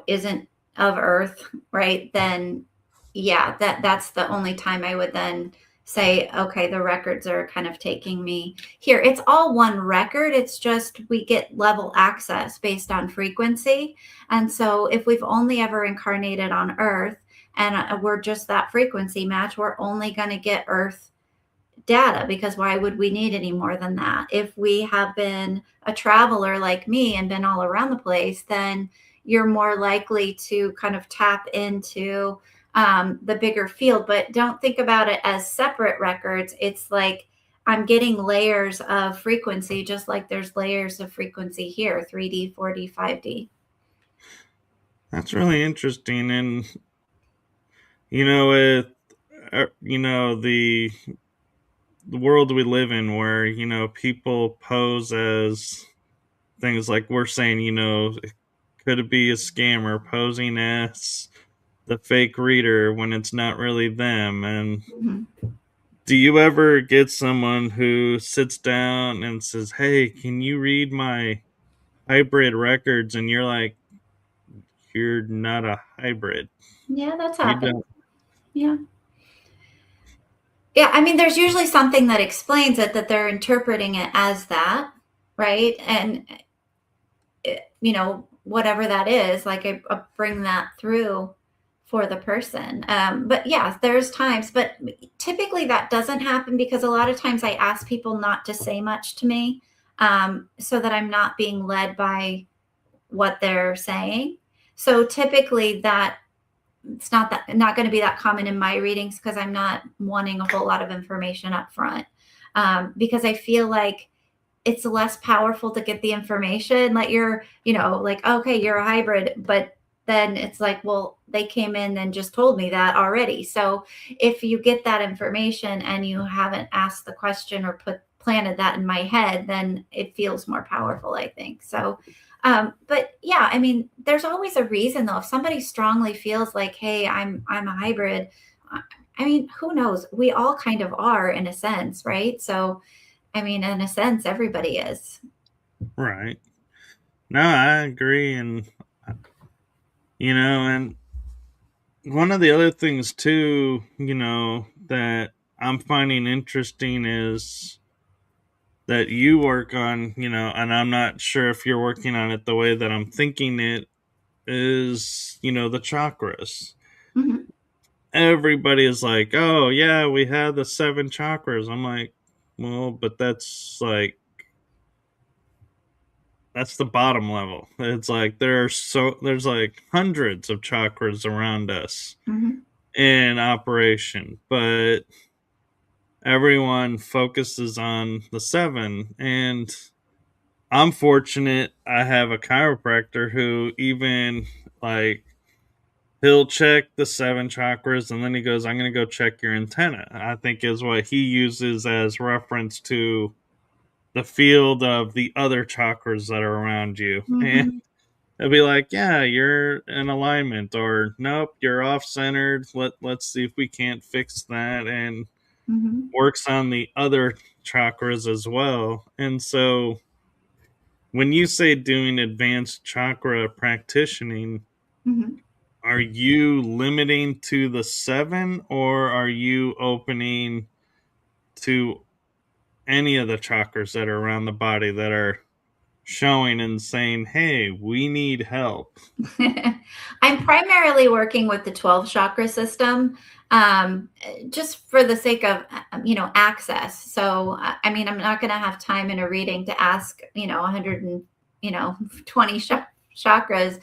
isn't of Earth, right? Then, yeah, that's the only time I would then say, okay, the records are kind of taking me here. It's all one record. It's just we get level access based on frequency. And so if we've only ever incarnated on Earth, and we're just that frequency match, we're only going to get Earth data, because why would we need any more than that? If we have been a traveler like me and been all around the place, then you're more likely to kind of tap into the bigger field. But don't think about it as separate records. It's like I'm getting layers of frequency, just like there's layers of frequency here: 3D, 4D, 5D. that's really interesting. And with the world we live in, where people pose as things like we're saying, could it be a scammer posing as the fake reader when it's not really them? And Mm-hmm. do you ever get someone who sits down and says, "Hey, can you read my hybrid records?" And you're like, "You're not a hybrid. Yeah, that's You happened. don't." Yeah. Yeah, I mean, there's usually something that explains it, that they're interpreting it as that, right? And whatever that is, like I bring that through for the person. But yeah, there's times, but typically that doesn't happen because a lot of times I ask people not to say much to me, so that I'm not being led by what they're saying. So typically that it's not going to be that common in my readings because I'm not wanting a whole lot of information up front, because I feel like it's less powerful to get the information. Like like, okay, you're a hybrid, but then it's like, well, they came in and just told me that already. So if you get that information and you haven't asked the question or planted that in my head, then it feels more powerful, I think. So, but yeah, I mean, there's always a reason though. If somebody strongly feels like, hey, I'm a hybrid, I mean, who knows? We all kind of are in a sense, right? So, I mean, in a sense, everybody is. Right. No, I agree. And, and one of the other things too, that I'm finding interesting is that you work on, and I'm not sure if you're working on it the way that I'm thinking it is, the chakras. Mhm. Everybody is like, oh, yeah, we have the 7 chakras. I'm like, well, but that's the bottom level. It's like there's like hundreds of chakras around us Mhm. in operation, but everyone focuses on the 7. And I'm fortunate I have a chiropractor who even like he'll check the 7 chakras and then he goes, I'm going to go check your antenna. I think is what he uses as reference to the field of the other chakras that are around you. And Mhm. it'll be like, yeah, you're in alignment, or nope, you're off centered. Let's see if we can't fix that, and Mhm. works on the other chakras as well. And so when you say doing advanced chakra practitioning, Mhm. are you limiting to the 7, or are you opening to any of the chakras that are around the body that are showing and saying, hey, we need help? I'm primarily working with the 12 chakra system, just for the sake of, access. So, I mean, I'm not going to have time in a reading to ask, 100 and, 20 chakras,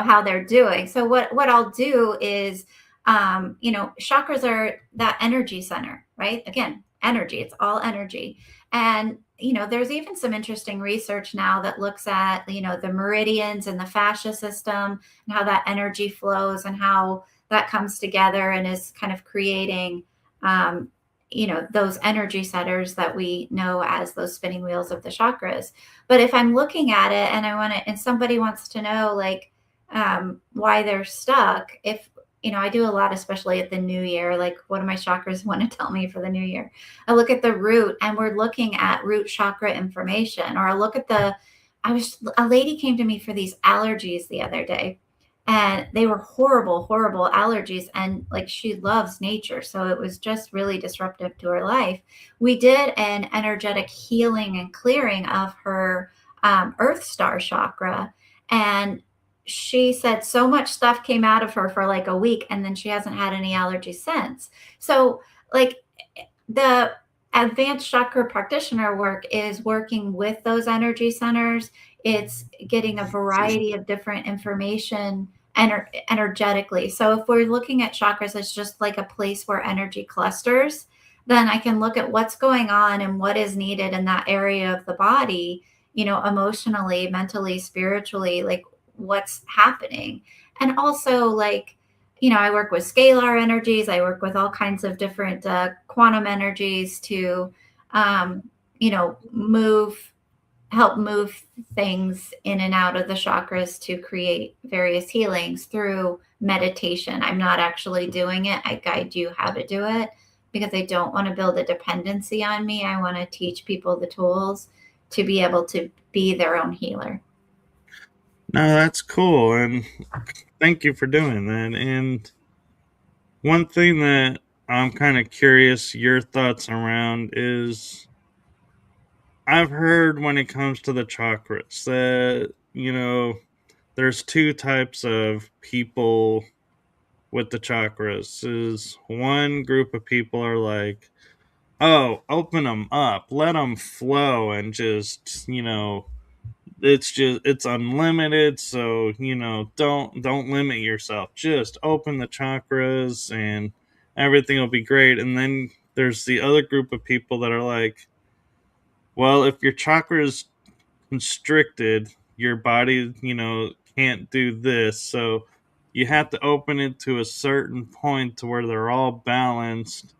how they're doing. So what I'll do is, chakras are that energy center, right? Again, energy, it's all energy. And there's even some interesting research now that looks at, the meridians and the fascia system and how that energy flows and how that comes together and is kind of creating, um, those energy centers that we know as those spinning wheels of the chakras. But if I'm looking at it and and somebody wants to know, like, why they're stuck, if, I do a lot, especially at the new year, like, what do my chakras want to tell me for the new year? I look at the root and we're looking at root chakra information, or I look at a lady came to me for these allergies the other day, and they were horrible, horrible allergies. And like, she loves nature. So it was just really disruptive to her life. We did an energetic healing and clearing of her, Earth Star chakra. And she said so much stuff came out of her for like a week, and then she hasn't had any allergies since. So, like, the advanced chakra practitioner work is working with those energy centers. It's getting a variety of different information energetically. So if we're looking at chakras as just like a place where energy clusters, then I can look at what's going on and what is needed in that area of the body, emotionally, mentally, spiritually, like, what's happening. And also, like, I work with scalar energies. I work with all kinds of different, quantum energies to, um, help move things in and out of the chakras to create various healings through meditation. I'm not actually doing it. I guide you how to do it because I don't want to build a dependency on me. I want to teach people the tools to be able to be their own healer. No, that's cool. And thank you for doing that. And one thing that I'm kind of curious your thoughts around is I've heard when it comes to the chakras that you know, there's two types of people with the chakras. Is one group of people are like, oh, open them up, let them flow, and just, it's unlimited, so don't limit yourself, just open the chakras and everything will be great. And then there's the other group of people that are like, well, if your chakras constricted, your body, can't do this. So you have to open it to a certain point to where they're all balanced.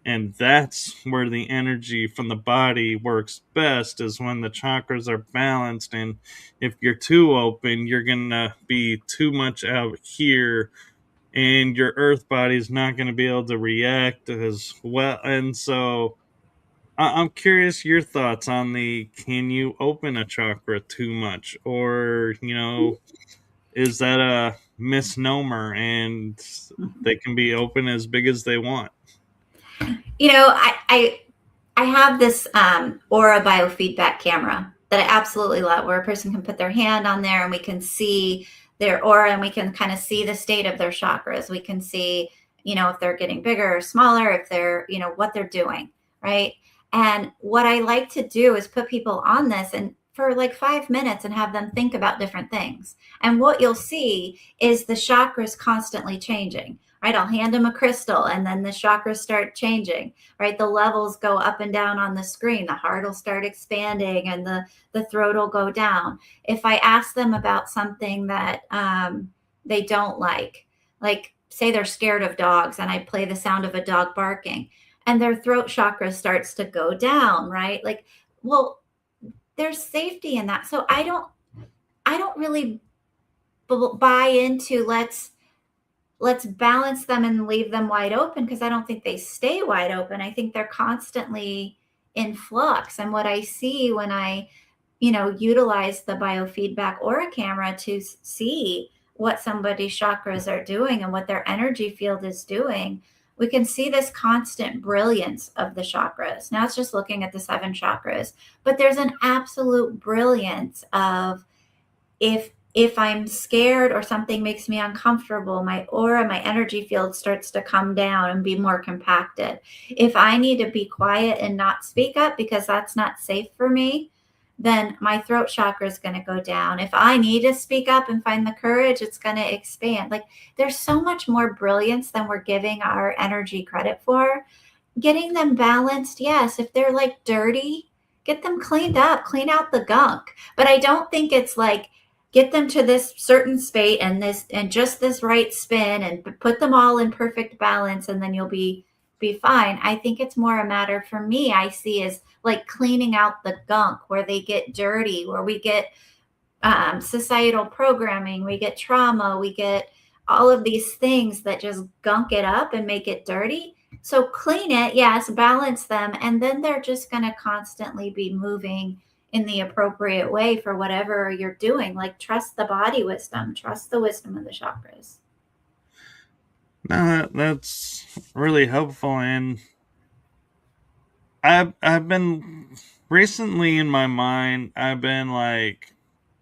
And that's where the energy from the body works best, is when the chakras are balanced. And if you're too open, you're going to be too much out here, and your earth body is not going to be able to react as well. And so I'm curious your thoughts on the, can you open a chakra too much, or is that a misnomer and they can be open as big as they want? You know, I have this aura biofeedback camera that I absolutely love, where a person can put their hand on there and we can see their aura, and we can kind of see the state of their chakras. We can see, if they're getting bigger or smaller, if they're, what they're doing, right? And what I like to do is put people on this and for like 5 minutes and have them think about different things. And what you'll see is the chakras constantly changing, right? I'll hand them a crystal and then the chakras start changing, right? The levels go up and down on the screen. The heart will start expanding and the throat will go down. If I ask them about something that they don't like say they're scared of dogs, and I play the sound of a dog barking, and their throat chakra starts to go down, right? Like, well, there's safety in that. So I don't really buy into let's balance them and leave them wide open, because I don't think they stay wide open. I think they're constantly in flux. And what I see when I, utilize the biofeedback aura camera to see what somebody's chakras are doing and what their energy field is doing, we can see this constant brilliance of the chakras. Now it's just looking at the 7 chakras, but there's an absolute brilliance of, if I'm scared or something makes me uncomfortable, my aura, my energy field starts to come down and be more compacted. If I need to be quiet and not speak up because that's not safe for me, then my throat chakra is going to go down. If I need to speak up and find the courage, it's going to expand. Like, there's so much more brilliance than we're giving our energy credit for. Getting them balanced, yes. If they're like dirty, get them cleaned up, clean out the gunk. But I don't think it's like, get them to this certain spate and just this right spin and put them all in perfect balance and then you'll be fine. I think it's more a matter, for me, I see as like cleaning out the gunk where they get dirty, where we get societal programming, we get trauma, we get all of these things that just gunk it up and make it dirty. So clean it, yes, balance them, and then they're just going to constantly be moving in the appropriate way for whatever you're doing. Like, trust the body wisdom, trust the wisdom of the chakras. No, that's really helpful. And I've been recently, in my mind, I've been like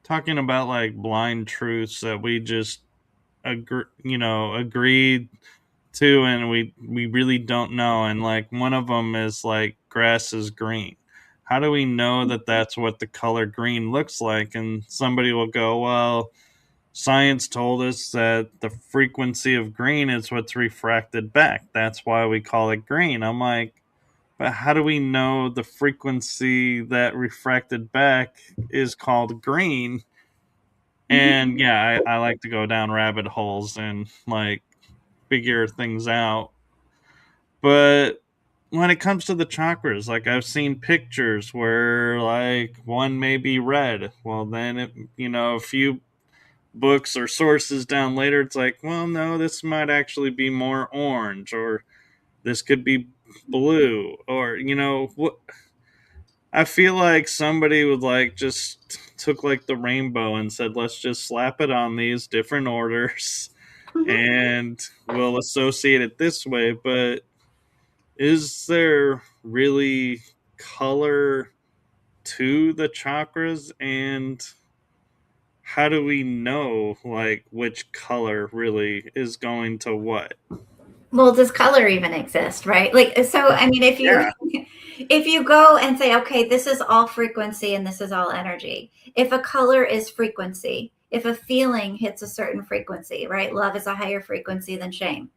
talking about like blind truths that we just agreed to, and we really don't know. And like one of them is like, grass is green. How do we know that that's what the color green looks like? And somebody will go, well, science told us that the frequency of green is what's refracted back, that's why we call it green. I'm like, but how do we know the frequency that refracted back is called green? And yeah, I like to go down rabbit holes and like figure things out. But when it comes to the chakras, like I've seen pictures where like one may be red. Well, then a few books or sources down later, it's like, well, no, this might actually be more orange, or this could be blue, or what. I feel like somebody would like just took like the rainbow and said, let's just slap it on these different orders and we'll associate it this way. But is there really color to the chakras? And how do we know like which color really is going to what? Well, does color even exist, right? Like, so, I mean, if you Yeah. if you go and say, okay, this is all frequency and this is all energy. If a color is frequency, if a feeling hits a certain frequency, right? Love is a higher frequency than shame,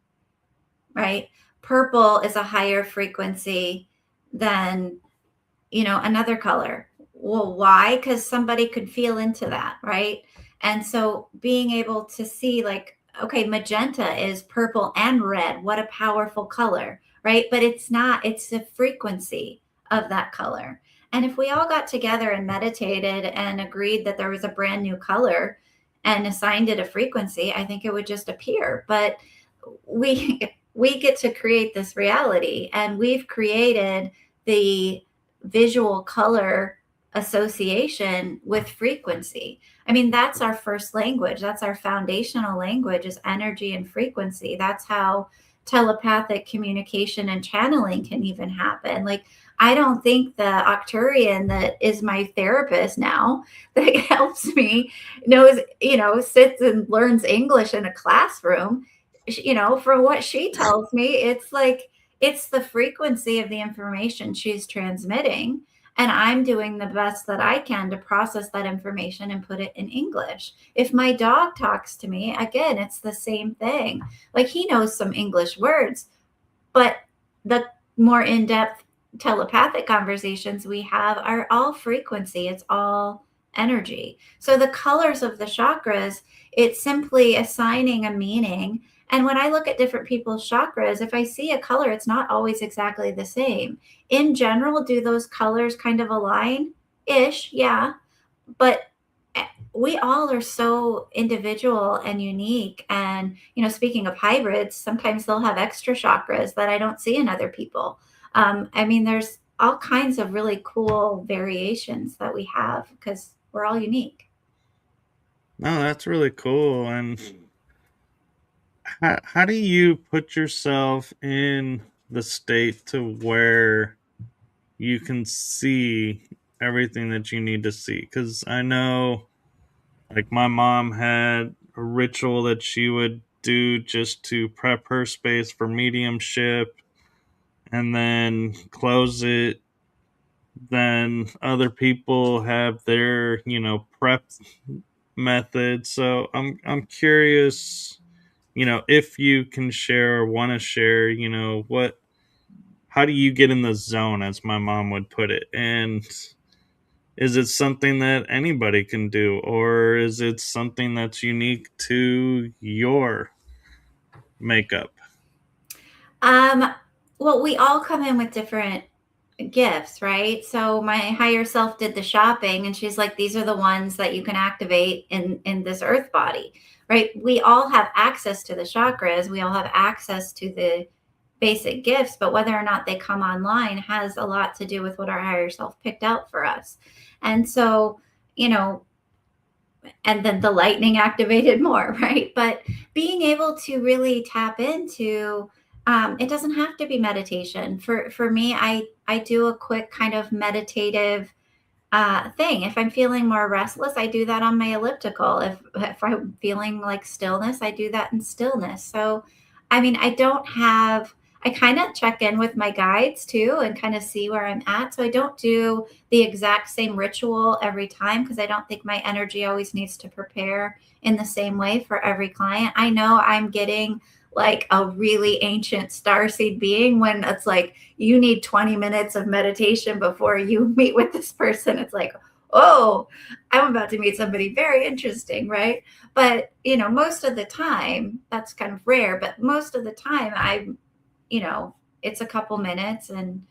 right? Purple is a higher frequency than, another color. Well, why? Because somebody could feel into that, right? And so being able to see, like, okay, magenta is purple and red. What a powerful color, right? But it's not, it's the frequency of that color. And if we all got together and meditated and agreed that there was a brand new color and assigned it a frequency, I think it would just appear. But we we get to create this reality, and we've created the visual color association with frequency. I mean, that's our first language. That's our foundational language, is energy and frequency. That's how telepathic communication and channeling can even happen. Like, I don't think the Octurian that is my therapist now, that helps me, sits and learns English in a classroom. From what she tells me, it's like, it's the frequency of the information she's transmitting. And I'm doing the best that I can to process that information and put it in English. If my dog talks to me, again, it's the same thing. Like, he knows some English words, but the more in-depth telepathic conversations we have are all frequency. It's all energy. So the colors of the chakras, it's simply assigning a meaning. And when I look at different people's chakras, if I see a color, it's not always exactly the same. In general, do those colors kind of align ish? Yeah. But we all are so individual and unique. And, speaking of hybrids, sometimes they'll have extra chakras that I don't see in other people. I mean, there's all kinds of really cool variations that we have because we're all unique. No, that's really cool. And how do you put yourself in the state to where you can see everything that you need to see? Because I know, like, my mom had a ritual that she would do just to prep her space for mediumship and then close it. Then other people have their, prep method. So I'm curious, if you can share or want to share, how do you get in the zone, as my mom would put it? And is it something that anybody can do, or is it something that's unique to your makeup? Um, well, we all come in with different gifts, right? So my higher self did the shopping, and she's like, these are the ones that you can activate in this earth body, right? We all have access to the chakras. We all have access to the basic gifts, but whether or not they come online has a lot to do with what our higher self picked out for us. And so, and then the lightning activated more, right? But being able to really tap into, it doesn't have to be meditation. For me, I do a quick kind of meditative thing. If I'm feeling more restless, I do that on my elliptical. If I'm feeling like stillness, I do that in stillness. So, I mean, I kind of check in with my guides too and kind of see where I'm at. So I don't do the exact same ritual every time because I don't think my energy always needs to prepare in the same way for every client. I know I'm getting like a really ancient starseed being when it's like you need 20 minutes of meditation before you meet with this person. It's like, oh, I'm about to meet somebody very interesting, right? But most of the time, that's kind of rare, but most of the time it's a couple minutes and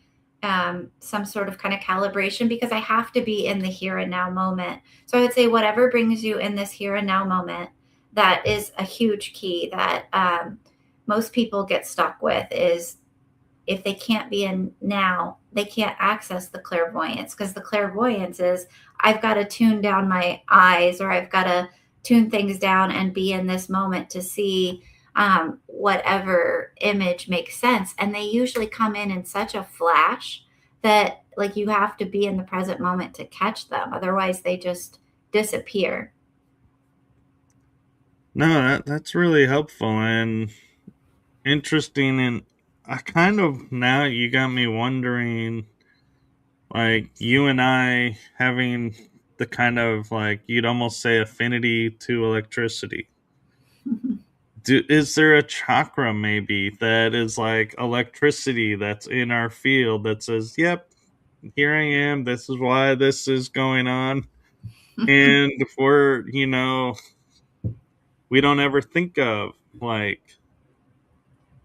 some sort of kind of calibration, because I have to be in the here and now moment. So I would say whatever brings you in this here and now moment, that is a huge key that most people get stuck with, is if they can't be in now, they can't access the clairvoyance, because the clairvoyance is, I've got to tune down my eyes, or I've got to tune things down and be in this moment to see whatever image makes sense. And they usually come in such a flash that like you have to be in the present moment to catch them. Otherwise they just disappear. No, that's really helpful and interesting. And I kind of, now you got me wondering, like, you and I having the kind of, like, you'd almost say affinity to electricity. Is there a chakra maybe that is like electricity that's in our field that says, yep, here I am, this is why this is going on? And we don't ever think of like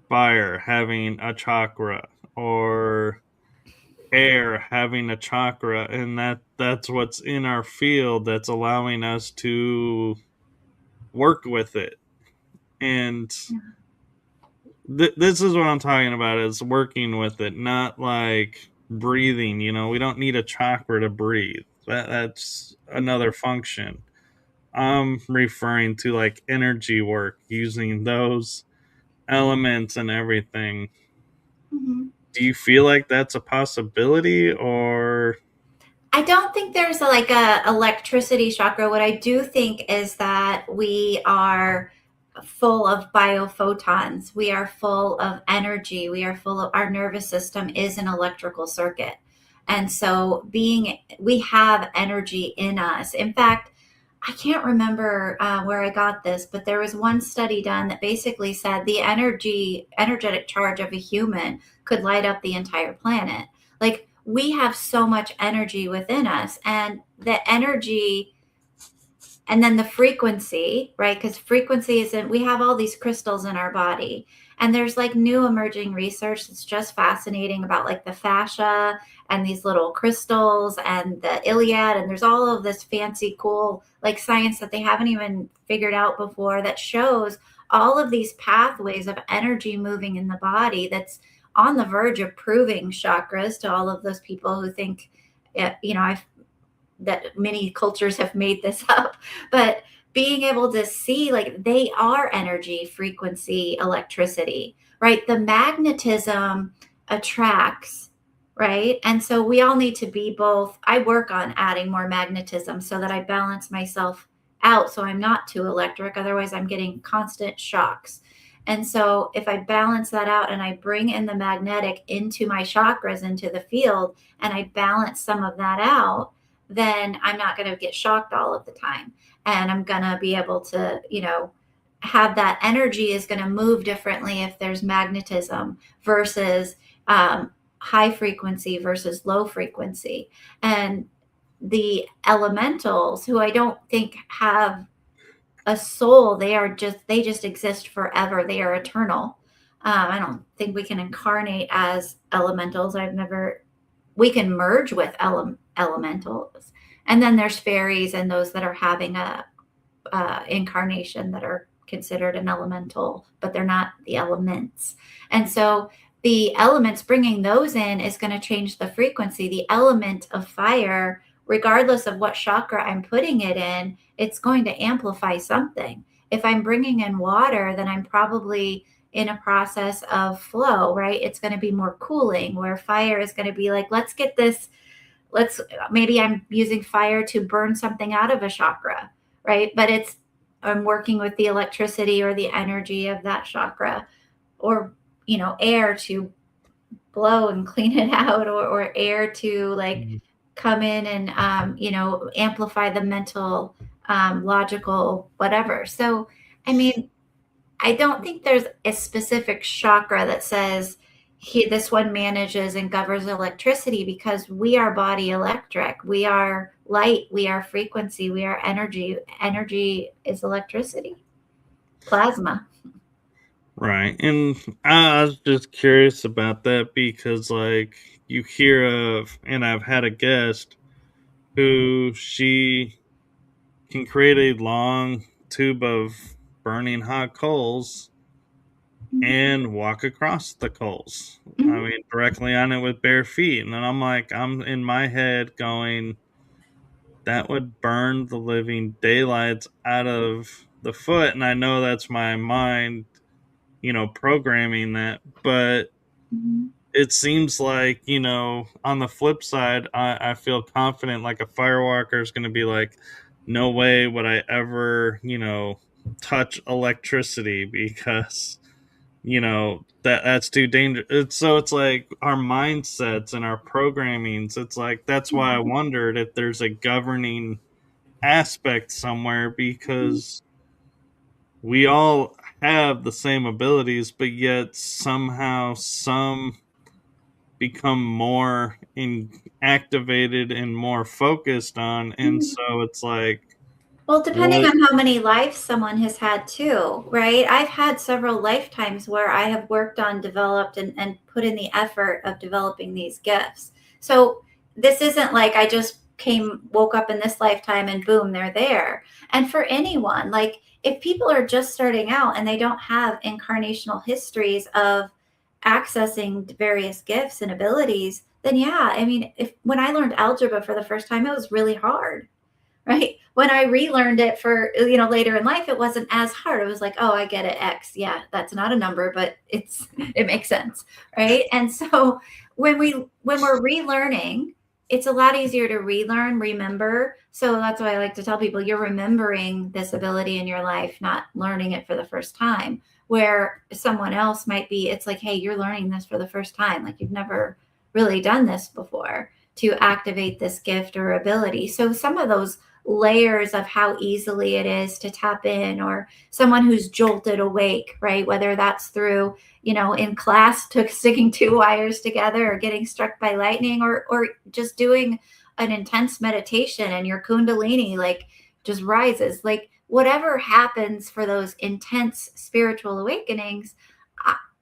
fire having a chakra, or air having a chakra, and that's what's in our field that's allowing us to work with it. And this is what I'm talking about, is working with it, not like breathing. We don't need a chakra to breathe. That's another function. I'm referring to like energy work, using those elements and everything. Mhm. Do you feel like that's a possibility, or? I don't think there's like a electricity chakra. What I do think is that we are full of biophotons. We are full of energy. We are full of, our nervous system is an electrical circuit. And so we have energy in us. In fact, I can't remember where I got this, but there was one study done that basically said the energetic charge of a human could light up the entire planet. Like, we have so much energy within us, and the energy, and then the frequency, right? Because frequency isn't, we have all these crystals in our body, and there's like new emerging research that's just fascinating about like the fascia and these little crystals and the iliad, and there's all of this fancy cool like science that they haven't even figured out before that shows all of these pathways of energy moving in the body, that's on the verge of proving chakras to all of those people who think, I've that many cultures have made this up, but being able to see like they are energy, frequency, electricity, right? The magnetism attracts, right? And so we all need to be both. I work on adding more magnetism so that I balance myself out so I'm not too electric. Otherwise, I'm getting constant shocks. And so if I balance that out and I bring in the magnetic into my chakras, into the field, and I balance some of that out, then I'm not going to get shocked all of the time. And I'm going to be able to, have that energy is going to move differently if there's magnetism versus high frequency versus low frequency. And the elementals, who I don't think have a soul, they just exist forever. They are eternal. I don't think we can incarnate as elementals. We can merge with elementals, and then there's fairies and those that are having a incarnation that are considered an elemental, but they're not the elements. And so the elements, bringing those in is going to change the frequency. The element of fire, regardless of what chakra I'm putting it in, it's going to amplify something. If I'm bringing in water, then I'm probably in a process of flow, right? It's going to be more cooling, where fire is going to be like, maybe I'm using fire to burn something out of a chakra, right? But I'm working with the electricity or the energy of that chakra, or, air to blow and clean it out, or air to like come in and, amplify the mental, logical, whatever. So, I mean, I don't think there's a specific chakra that says this one manages and governs electricity, because we are body electric. We are light. We are frequency. We are energy. Energy is electricity, plasma. Right. And I was just curious about that because, like, you hear of, and I've had a guest who she can create a long tube of burning hot coals and walk across the coals. I Mm-hmm. mean, directly on it with bare feet. And then I'm in my head going, that would burn the living daylights out of the foot. And I know that's my mind, programming that. But Mm-hmm. it seems like, on the flip side, I feel confident like a firewalker is going to be like, no way would I ever, touch electricity because that's too dangerous. So it's like our mindsets and our programmings. It's like that's why I wondered if there's a governing aspect somewhere, because we all have the same abilities, but yet somehow some become more activated and more focused on, and so it's like Well, depending what. on how many lives someone has had too, right? I've had several lifetimes where I have worked on, developed, and put in the effort of developing these gifts. So this isn't like I just woke up in this lifetime and boom, they're there. And for anyone, like if people are just starting out and they don't have incarnational histories of accessing various gifts and abilities, then yeah, I mean, if when I learned algebra for the first time, it was really hard, right? When I relearned it for, later in life, it wasn't as hard. It was like, oh, I get it, X. Yeah, that's not a number, but it makes sense, right? And so when we're relearning, it's a lot easier to relearn, remember. So that's why I like to tell people you're remembering this ability in your life, not learning it for the first time. Where someone else might be, it's like, hey, you're learning this for the first time. Like you've never really done this before to activate this gift or ability. So some of those layers of how easily it is to tap in, or someone who's jolted awake, right? Whether that's through, in class to sticking two wires together or getting struck by lightning, or just doing an intense meditation and your kundalini like just rises, like whatever happens for those intense spiritual awakenings.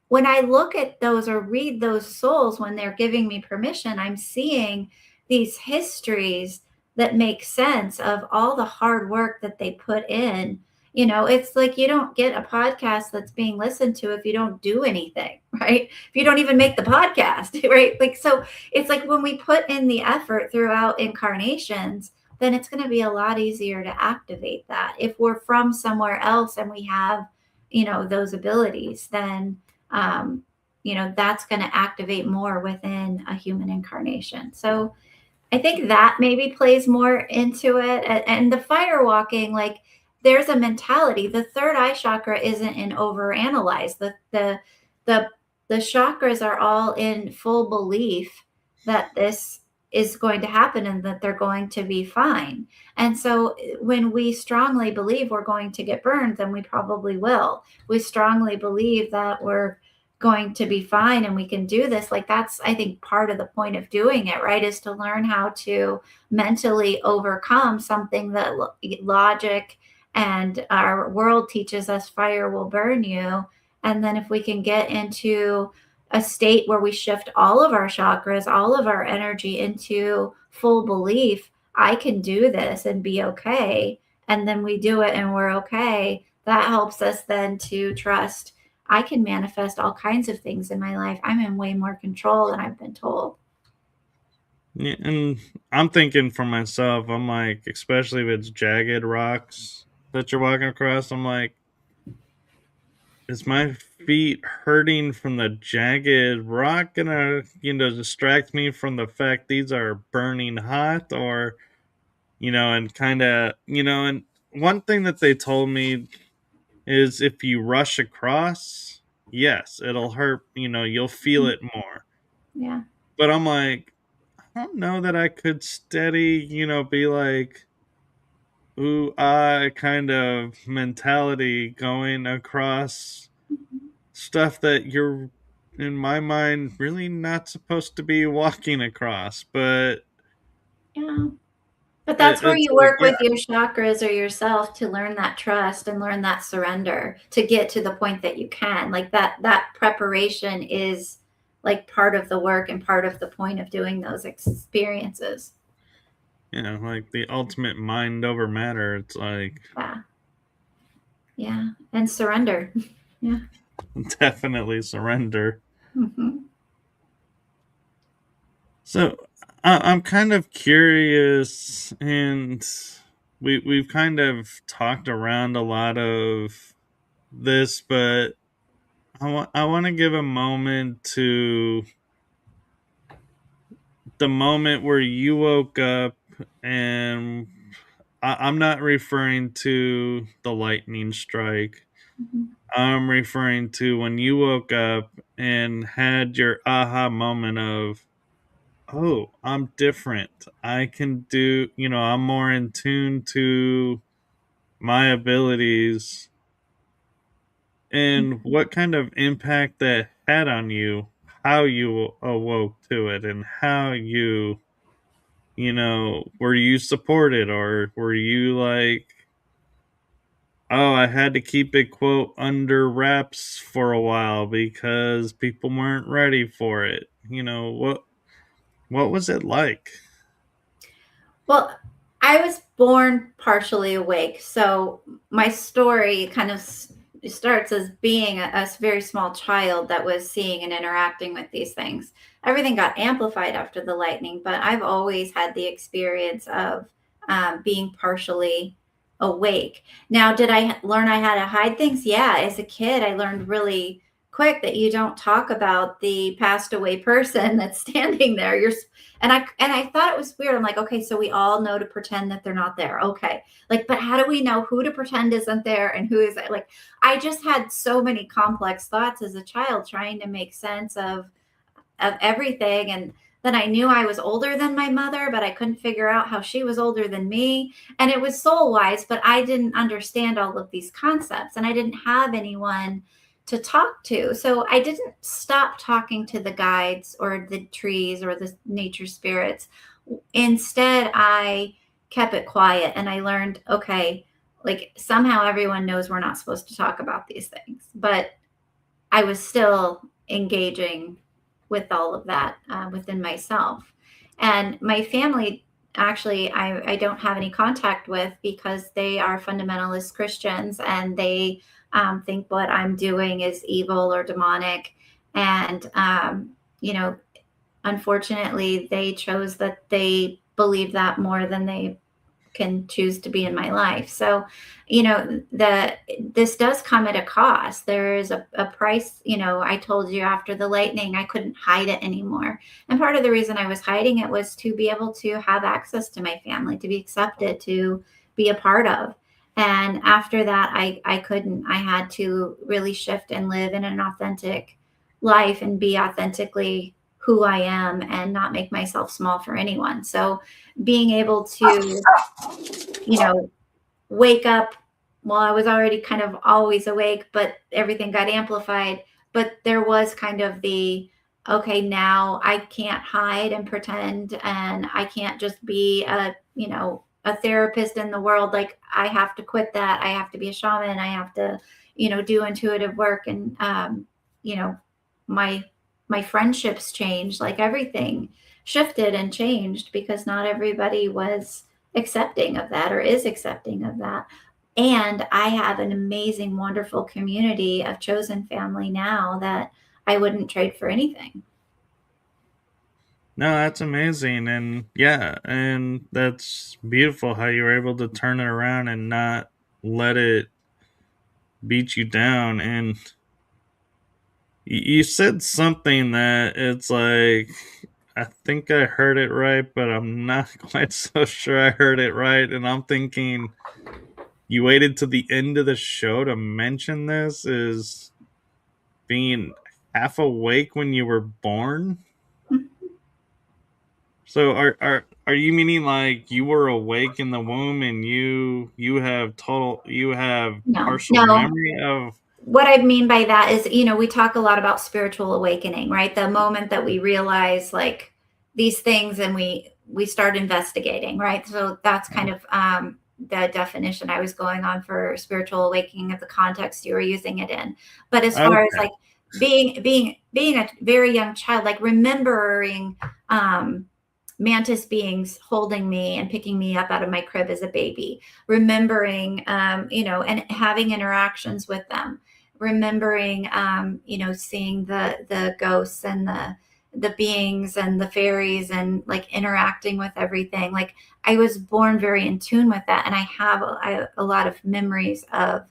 When I look at those or read those souls, when they're giving me permission, I'm seeing these histories that make sense of all the hard work that they put in. It's like you don't get a podcast that's being listened to if you don't do anything, right? If you don't even make the podcast, right? Like, so it's like when we put in the effort throughout incarnations, then it's going to be a lot easier to activate that. If we're from somewhere else and we have, those abilities, then, that's going to activate more within a human incarnation. So, I think that maybe plays more into it. And the fire walking, like there's a mentality. The third eye chakra isn't in overanalyze. The the chakras are all in full belief that this is going to happen and that they're going to be fine. And so when we strongly believe we're going to get burned, then we probably will. We strongly believe that we're going to be fine and we can do this. Like that's, I think, part of the point of doing it, right, is to learn how to mentally overcome something that logic and our world teaches us fire will burn you. And then if we can get into a state where we shift all of our chakras, all of our energy into full belief, I can do this and be okay, and then we do it and we're okay, that helps us then to trust I can manifest all kinds of things in my life. I'm in way more control than I've been told. Yeah, and I'm thinking for myself, I'm like, especially if it's jagged rocks that you're walking across, I'm like, is my feet hurting from the jagged rock gonna, distract me from the fact these are burning hot? Or, and kind of, and one thing that they told me is if you rush across, yes, it'll hurt, you'll feel it more. Yeah. But I'm like, I don't know that I could steady, be like, ooh, kind of mentality going across stuff that you're, in my mind, really not supposed to be walking across. But Yeah. But that's where it's you like, work yeah, with your chakras or yourself to learn that trust and learn that surrender to get to the point that you can. Like that preparation is like part of the work and part of the point of doing those experiences. like the ultimate mind over matter. It's like, Yeah. Yeah. And surrender. Yeah. definitely surrender. Mm-hmm. So I'm kind of curious, and we've kind of talked around a lot of this, but I want to give a moment to the moment where you woke up and I'm not referring to the lightning strike. Mm-hmm. I'm referring to when you woke up and had your aha moment of, oh, I'm different. I can do, I'm more in tune to my abilities, and what kind of impact that had on you, how you awoke to it, and how were you supported, or were you like, oh, I had to keep it, quote, under wraps for a while because people weren't ready for it. What was it like? Well, I was born partially awake. So my story kind of starts as being a very small child that was seeing and interacting with these things. Everything got amplified after the lightning, but I've always had the experience of being partially awake. Now, did I learn I had to hide things? Yeah, as a kid, I learned really quick that you don't talk about the passed away person that's standing there. And I thought it was weird. I'm like, okay, so we all know to pretend that they're not there. Okay. Like, but how do we know who to pretend isn't there and who is like, I just had so many complex thoughts as a child trying to make sense of everything. And then I knew I was older than my mother, but I couldn't figure out how she was older than me. And it was soul wise, but I didn't understand all of these concepts and I didn't have anyone to talk to. So I didn't stop talking to the guides or the trees or the nature spirits. Instead, I kept it quiet and I learned, okay, like somehow everyone knows we're not supposed to talk about these things, but I was still engaging with all of that within myself. And my family, actually, I don't have any contact with because they are fundamentalist Christians and they think what I'm doing is evil or demonic. And, unfortunately, they chose that they believe that more than they can choose to be in my life. So, this does come at a cost. There is a price. I told you after the lightning, I couldn't hide it anymore. And part of the reason I was hiding it was to be able to have access to my family, to be accepted, to be a part of. And after that, I couldn't. I had to really shift and live in an authentic life and be authentically who I am and not make myself small for anyone. So being able to wake up, well, I was already kind of always awake, but everything got amplified. But there was kind of the, okay, now I can't hide and pretend, and I can't just be a therapist in the world. Like I have to quit that. I have to be a shaman. I have to, do intuitive work. And, my, my friendships changed, like everything shifted and changed because not everybody was accepting of that or is accepting of that. And I have an amazing, wonderful community of chosen family now that I wouldn't trade for anything. No, that's amazing. And yeah, and that's beautiful how you were able to turn it around and not let it beat you down. And you said something that it's like, I think I heard it right, but I'm not quite so sure I heard it right. And I'm thinking, you waited to the end of the show to mention this, is being half awake when you were born. So are you meaning like you were awake in the womb and you have No, partial no. memory of? What I mean by that is, we talk a lot about spiritual awakening, right? The moment that we realize like these things and we start investigating, right? So that's kind of the definition I was going on for spiritual awakening of the context you were using it in. But as far as Okay. like being a very young child, like remembering mantis beings holding me and picking me up out of my crib as a baby, remembering, and having interactions with them, remembering, seeing the ghosts and the beings and the fairies and like interacting with everything. Like I was born very in tune with that. And I have a lot of memories of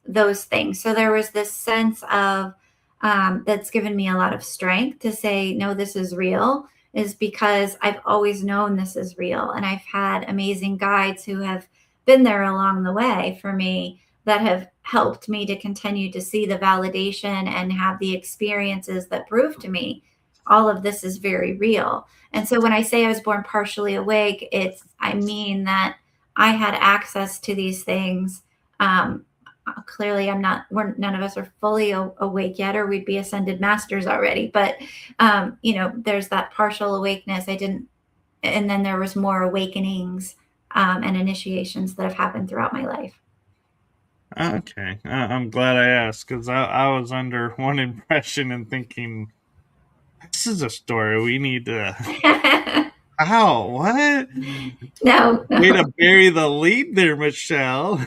those things. So there was this sense of, that's given me a lot of strength to say, no, this is real, is because I've always known this is real. And I've had amazing guides who have been there along the way for me that have helped me to continue to see the validation and have the experiences that prove to me all of this is very real. And so when I say I was born partially awake, I mean that I had access to these things. Clearly none of us are fully awake yet, or we'd be ascended masters already. But, there's that partial awakeness. And then there was more awakenings and initiations that have happened throughout my life. Okay, I'm glad I asked, because I was under one impression and thinking, this is a story we need to. How? What? No. Way to bury the lead there, Michele.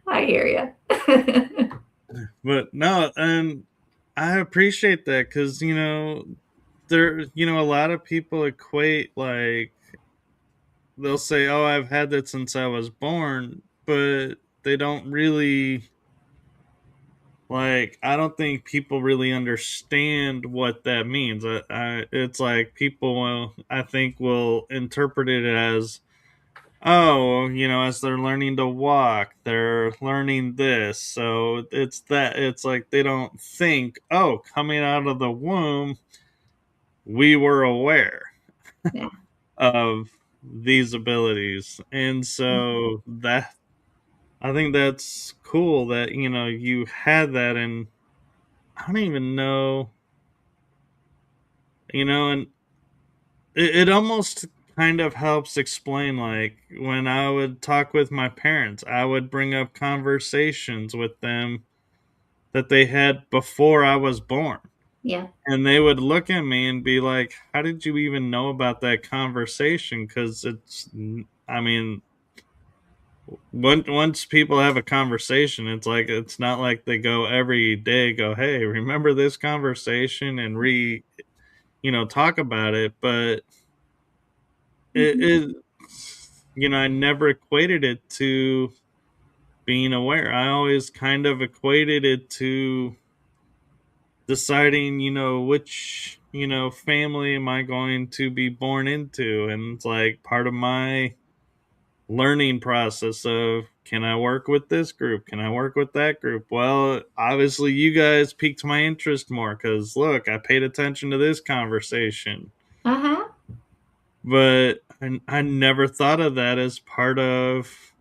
I hear you. But no, and I appreciate that, because there, a lot of people equate, like, they'll say, "Oh, I've had that since I was born," but they don't really, like, I don't think people really understand what that means. It's like people will, I think, will interpret it as, oh, as they're learning to walk, they're learning this. So it's like they don't think, oh, coming out of the womb, we were aware Yeah. of these abilities. And so that, I think that's cool that, you had that. And I don't even know, and it almost kind of helps explain, like, when I would talk with my parents, I would bring up conversations with them that they had before I was born. Yeah. And they would look at me and be like, how did you even know about that conversation? Because I mean, once people have a conversation, it's like, it's not like they go every day, go, hey, remember this conversation, and talk about it. But it I never equated it to being aware. I always kind of equated it to deciding, which, family am I going to be born into. And it's like part of my learning process of, can I work with this group? Can I work with that group? Well, obviously you guys piqued my interest more, because look, I paid attention to this conversation. Uh-huh. But I never thought of that as part of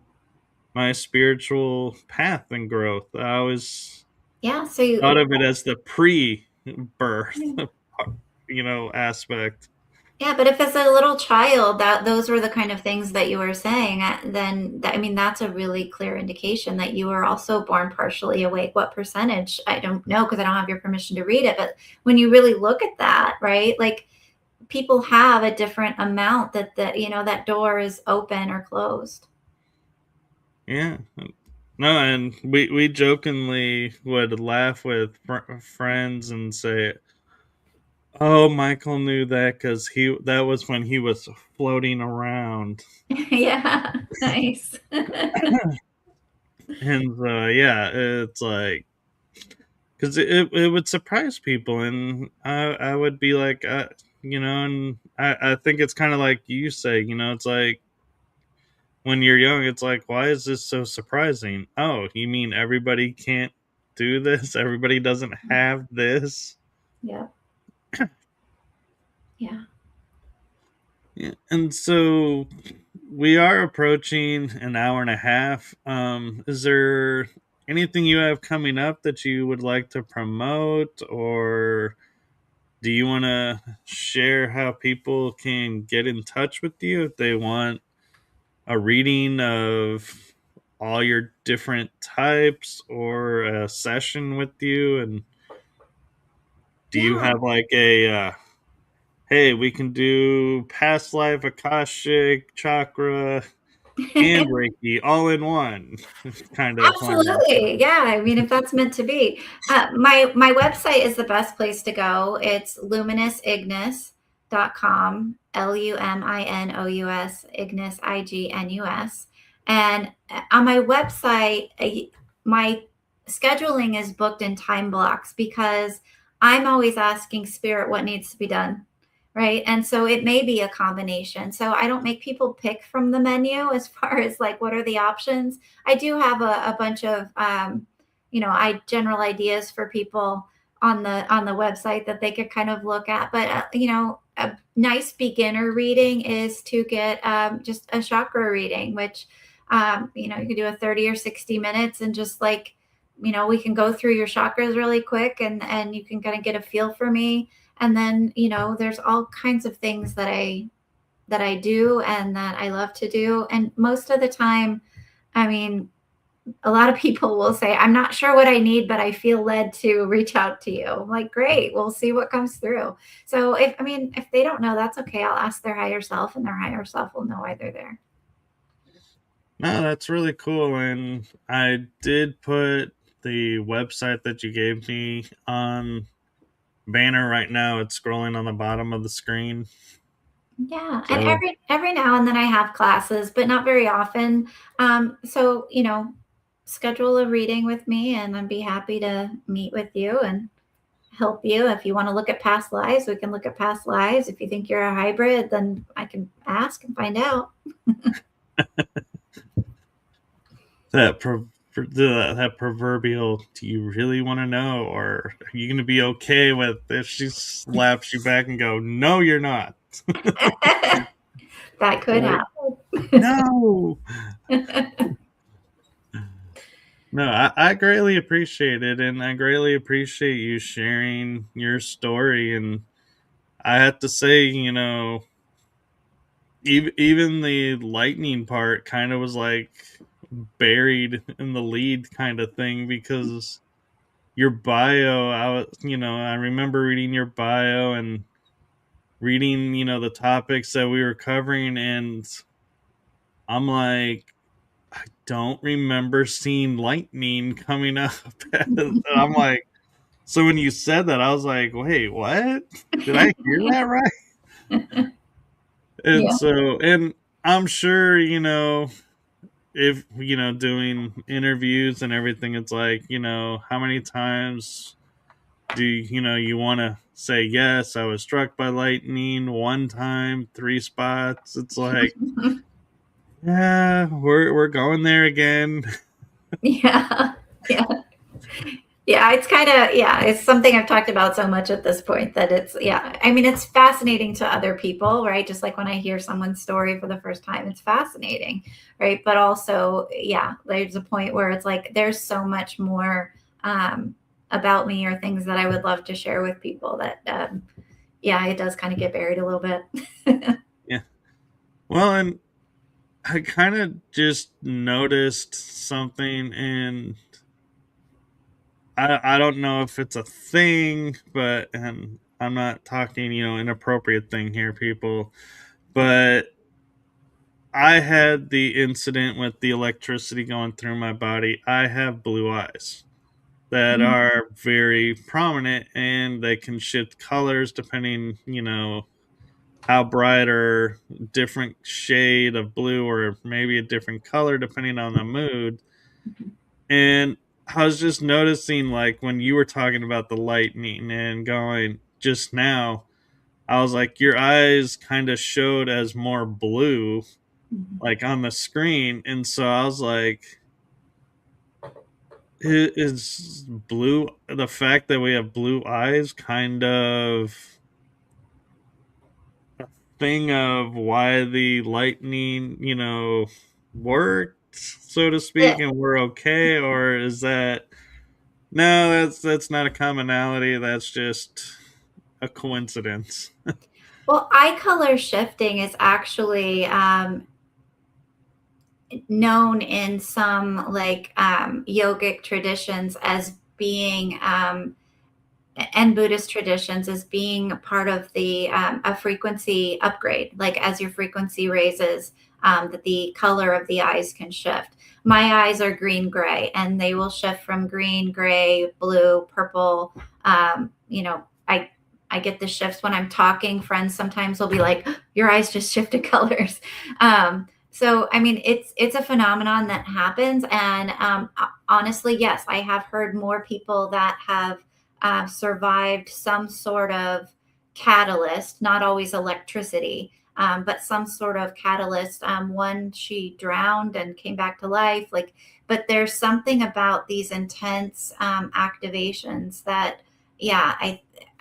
my spiritual path and growth. I always Yeah. So thought of it as the pre-birth, aspect. yeah, but if as a little child that those were the kind of things that you were saying, then I mean that's a really clear indication that you were also born partially awake. What percentage? I don't know, because I don't have your permission to read it. But when you really look at that, right? Like people have a different amount that door is open or closed. Yeah. No, and we jokingly would laugh with friends and say, "Oh, Michael knew that because that was when he was floating around." Yeah, nice. And yeah, it's like, because it would surprise people, and I would be like, and I think it's kind of like you say, it's like, when you're young, it's like, why is this so surprising? Oh, you mean everybody can't do this? Everybody doesn't have this? Yeah. Yeah. Yeah. And so we are approaching an hour and a half. Is there anything you have coming up that you would like to promote, or do you want to share how people can get in touch with you if they want a reading of all your different types, or a session with you? And do you Yeah. have like a hey, we can do past life, Akashic, chakra, and Reiki all in one kind of plan? Absolutely. Yeah. I mean, if that's meant to be. My website is the best place to go. It's luminousignus.com, Luminous Ignus, Ignus. And on my website, my scheduling is booked in time blocks because I'm always asking spirit what needs to be done. right? And so it may be a combination. So I don't make people pick from the menu as far as like what are the options. I do have a bunch of general ideas for people on the website that they could kind of look at. But a nice beginner reading is to get just a chakra reading, which you can do a 30 or 60 minutes and just like we can go through your chakras really quick, and you can kind of get a feel for me. And then there's all kinds of things that I do and that I love to do. And most of the time, I mean, a lot of people will say, I'm not sure what I need, but I feel led to reach out to you. I'm like, great, we'll see what comes through. So if they don't know, that's okay. I'll ask their higher self, and their higher self will know why they're there. No, that's really cool. And I did put the website that you gave me on banner right now. It's scrolling on the bottom of the screen. Yeah, and So every now and then I have classes, but not very often. So schedule a reading with me, and I'd be happy to meet with you and help you. If you want to look at past lives, we can look at past lives. If you think you're a hybrid, then I can ask and find out. that that proverbial, do you really want to know, or are you going to be okay with if she slaps you back and go, no, you're not? That could Like, happen. no. No, I greatly appreciate it, and I greatly appreciate you sharing your story. And I have to say, even the lightning part kind of was like buried in the lead kind of thing, because your bio, I remember reading your bio and reading, the topics that we were covering, and I'm like, I don't remember seeing lightning coming up. And I'm like, so when you said that, I was like, wait, what? Did I hear that right? And Yeah. so, and I'm sure, if, doing interviews and everything, it's like, how many times do you want to say, yes, I was struck by lightning one time, 3 spots? It's like, yeah, we're going there again. Yeah. Yeah. Yeah, it's kind of, yeah, it's something I've talked about so much at this point that it's, yeah, I mean, it's fascinating to other people, right? Just like when I hear someone's story for the first time, it's fascinating, right? But also, yeah, there's a point where it's like there's so much more about me, or things that I would love to share with people that, yeah, it does kind of get buried a little bit. Yeah. Well, and I kind of just noticed something, and I don't know if it's a thing, but, and I'm not talking, inappropriate thing here, people, but I had the incident with the electricity going through my body. I have blue eyes that are very prominent, and they can shift colors depending, how bright or different shade of blue, or maybe a different color depending on the mood. And I was just noticing, like, when you were talking about the lightning and going just now, I was like, your eyes kind of showed as more blue, like on the screen. And so I was like, is blue, the fact that we have blue eyes, kind of a thing of why the lightning, worked, so to Yeah. speak, and we're okay? Or is that, no, that's not a commonality, that's just a coincidence? Well, eye color shifting is actually known in some like yogic traditions as being and Buddhist traditions as being part of the a frequency upgrade. Like as your frequency raises, that the color of the eyes can shift. My eyes are green gray, and they will shift from green, gray, blue, purple. I get the shifts when I'm talking. Friends sometimes will be like, "Your eyes just shifted colors." So I mean, it's a phenomenon that happens, and honestly, yes, I have heard more people that have survived some sort of catalyst, not always electricity, but some sort of catalyst. One, she drowned and came back to life. Like, but there's something about these intense activations that, yeah,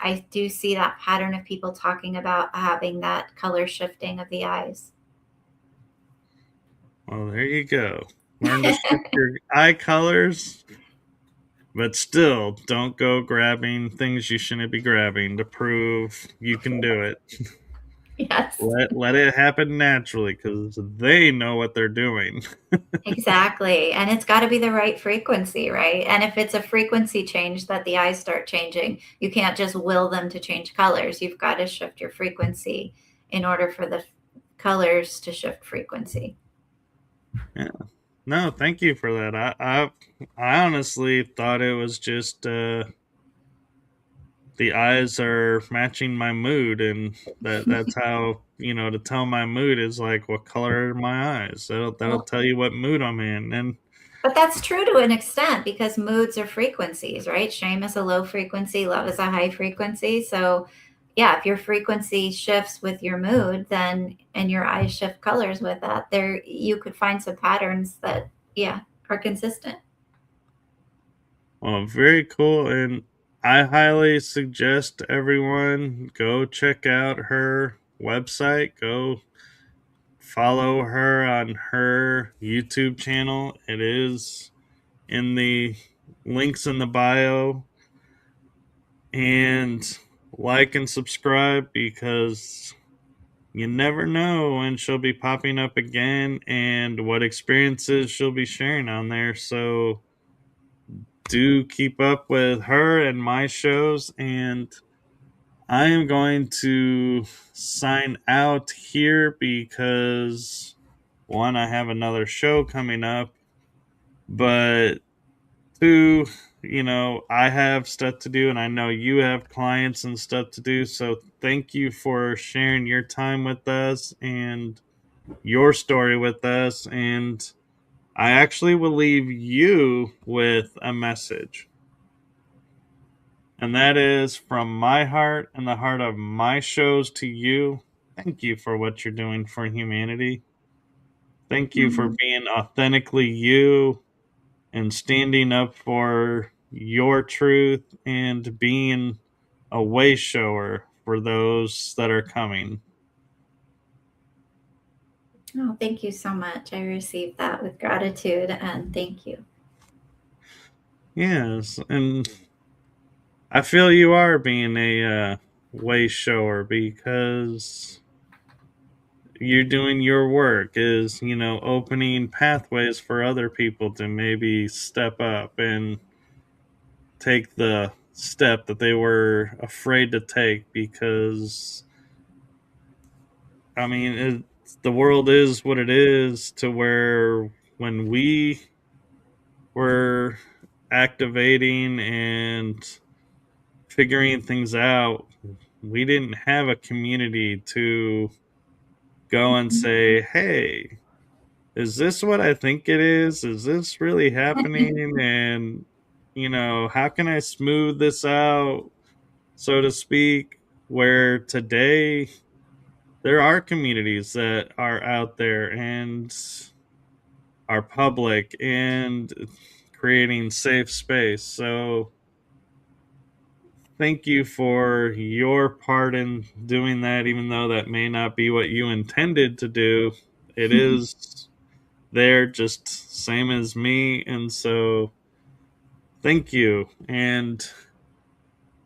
I do see that pattern of people talking about having that color shifting of the eyes. Well, there you go. Learn to shift your eye colors, but still don't go grabbing things you shouldn't be grabbing to prove you can do it. Yes. Let it happen naturally because they know what they're doing. Exactly. And it's got to be the right frequency, right? And if it's a frequency change that the eyes start changing, you can't just will them to change colors. You've got to shift your frequency in order for the colors to shift frequency. Yeah. No, thank you for that. I honestly thought it was just the eyes are matching my mood, and that's how, to tell my mood is like, what color are my eyes? That'll Well, tell you what mood I'm in. And but that's true to an extent because moods are frequencies, right? Shame is a low frequency, love is a high frequency. So, yeah, if your frequency shifts with your mood, then and your eyes shift colors with that, there you could find some patterns that, yeah, are consistent. well, very cool. And I highly suggest everyone go check out her website. Go follow her on her YouTube channel. It is in the links in the bio. And like and subscribe, because you never know when she'll be popping up again and what experiences she'll be sharing on there. So do keep up with her and my shows. And I am going to sign out here because, one, I have another show coming up, but two, I have stuff to do, and I know you have clients and stuff to do. So thank you for sharing your time with us and your story with us. And I actually will leave you with a message. And that is from my heart and the heart of my shows to you. Thank you for what you're doing for humanity. Thank you for Mhm. being authentically you and standing up for your truth and being a way shower for those that are coming. Oh, thank you so much. I received that with gratitude and thank you. Yes, and I feel you are being a way shower because you're doing your work, is, opening pathways for other people to maybe step up and take the step that they were afraid to take. Because I mean, the world is what it is, to where when we were activating and figuring things out, we didn't have a community to go and Mhm. say, hey, is this what I think it is? Is this really happening? And, how can I smooth this out, so to speak? Where today there are communities that are out there and are public and creating safe space. So thank you for your part in doing that, even though that may not be what you intended to do. It is there just same as me. And so thank you. And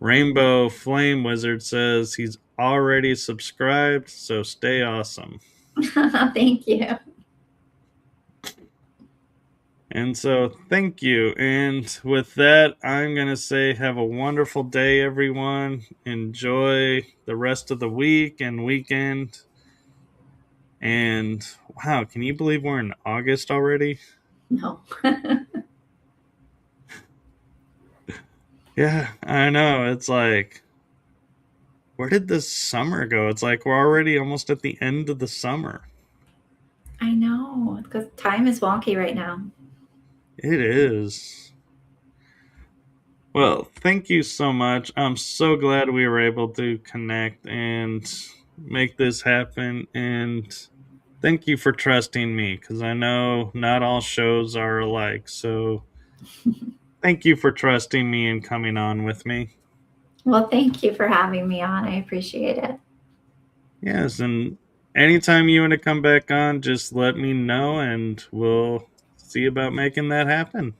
Rainbow Flame Wizard says he's already subscribed, so stay awesome. Thank you. And so, thank you. And with that, I'm going to say, have a wonderful day, everyone. Enjoy the rest of the week and weekend. And wow, can you believe we're in August already? No. Yeah, I know. It's like, where did this summer go? It's like we're already almost at the end of the summer. I know because time is wonky right now. It is. Well, thank you so much. I'm so glad we were able to connect and make this happen. And thank you for trusting me because I know not all shows are alike. So thank you for trusting me and coming on with me. Well, thank you for having me on. I appreciate it. Yes. And anytime you want to come back on, just let me know and we'll see about making that happen.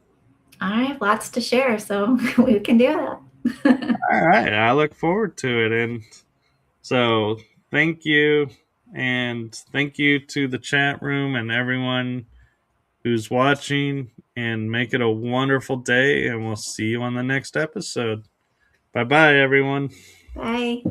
I have lots to share, so we can do that. All right. I look forward to it. And so thank you. And thank you to the chat room and everyone who's watching. And make it a wonderful day. And we'll see you on the next episode. Bye bye, everyone. Bye.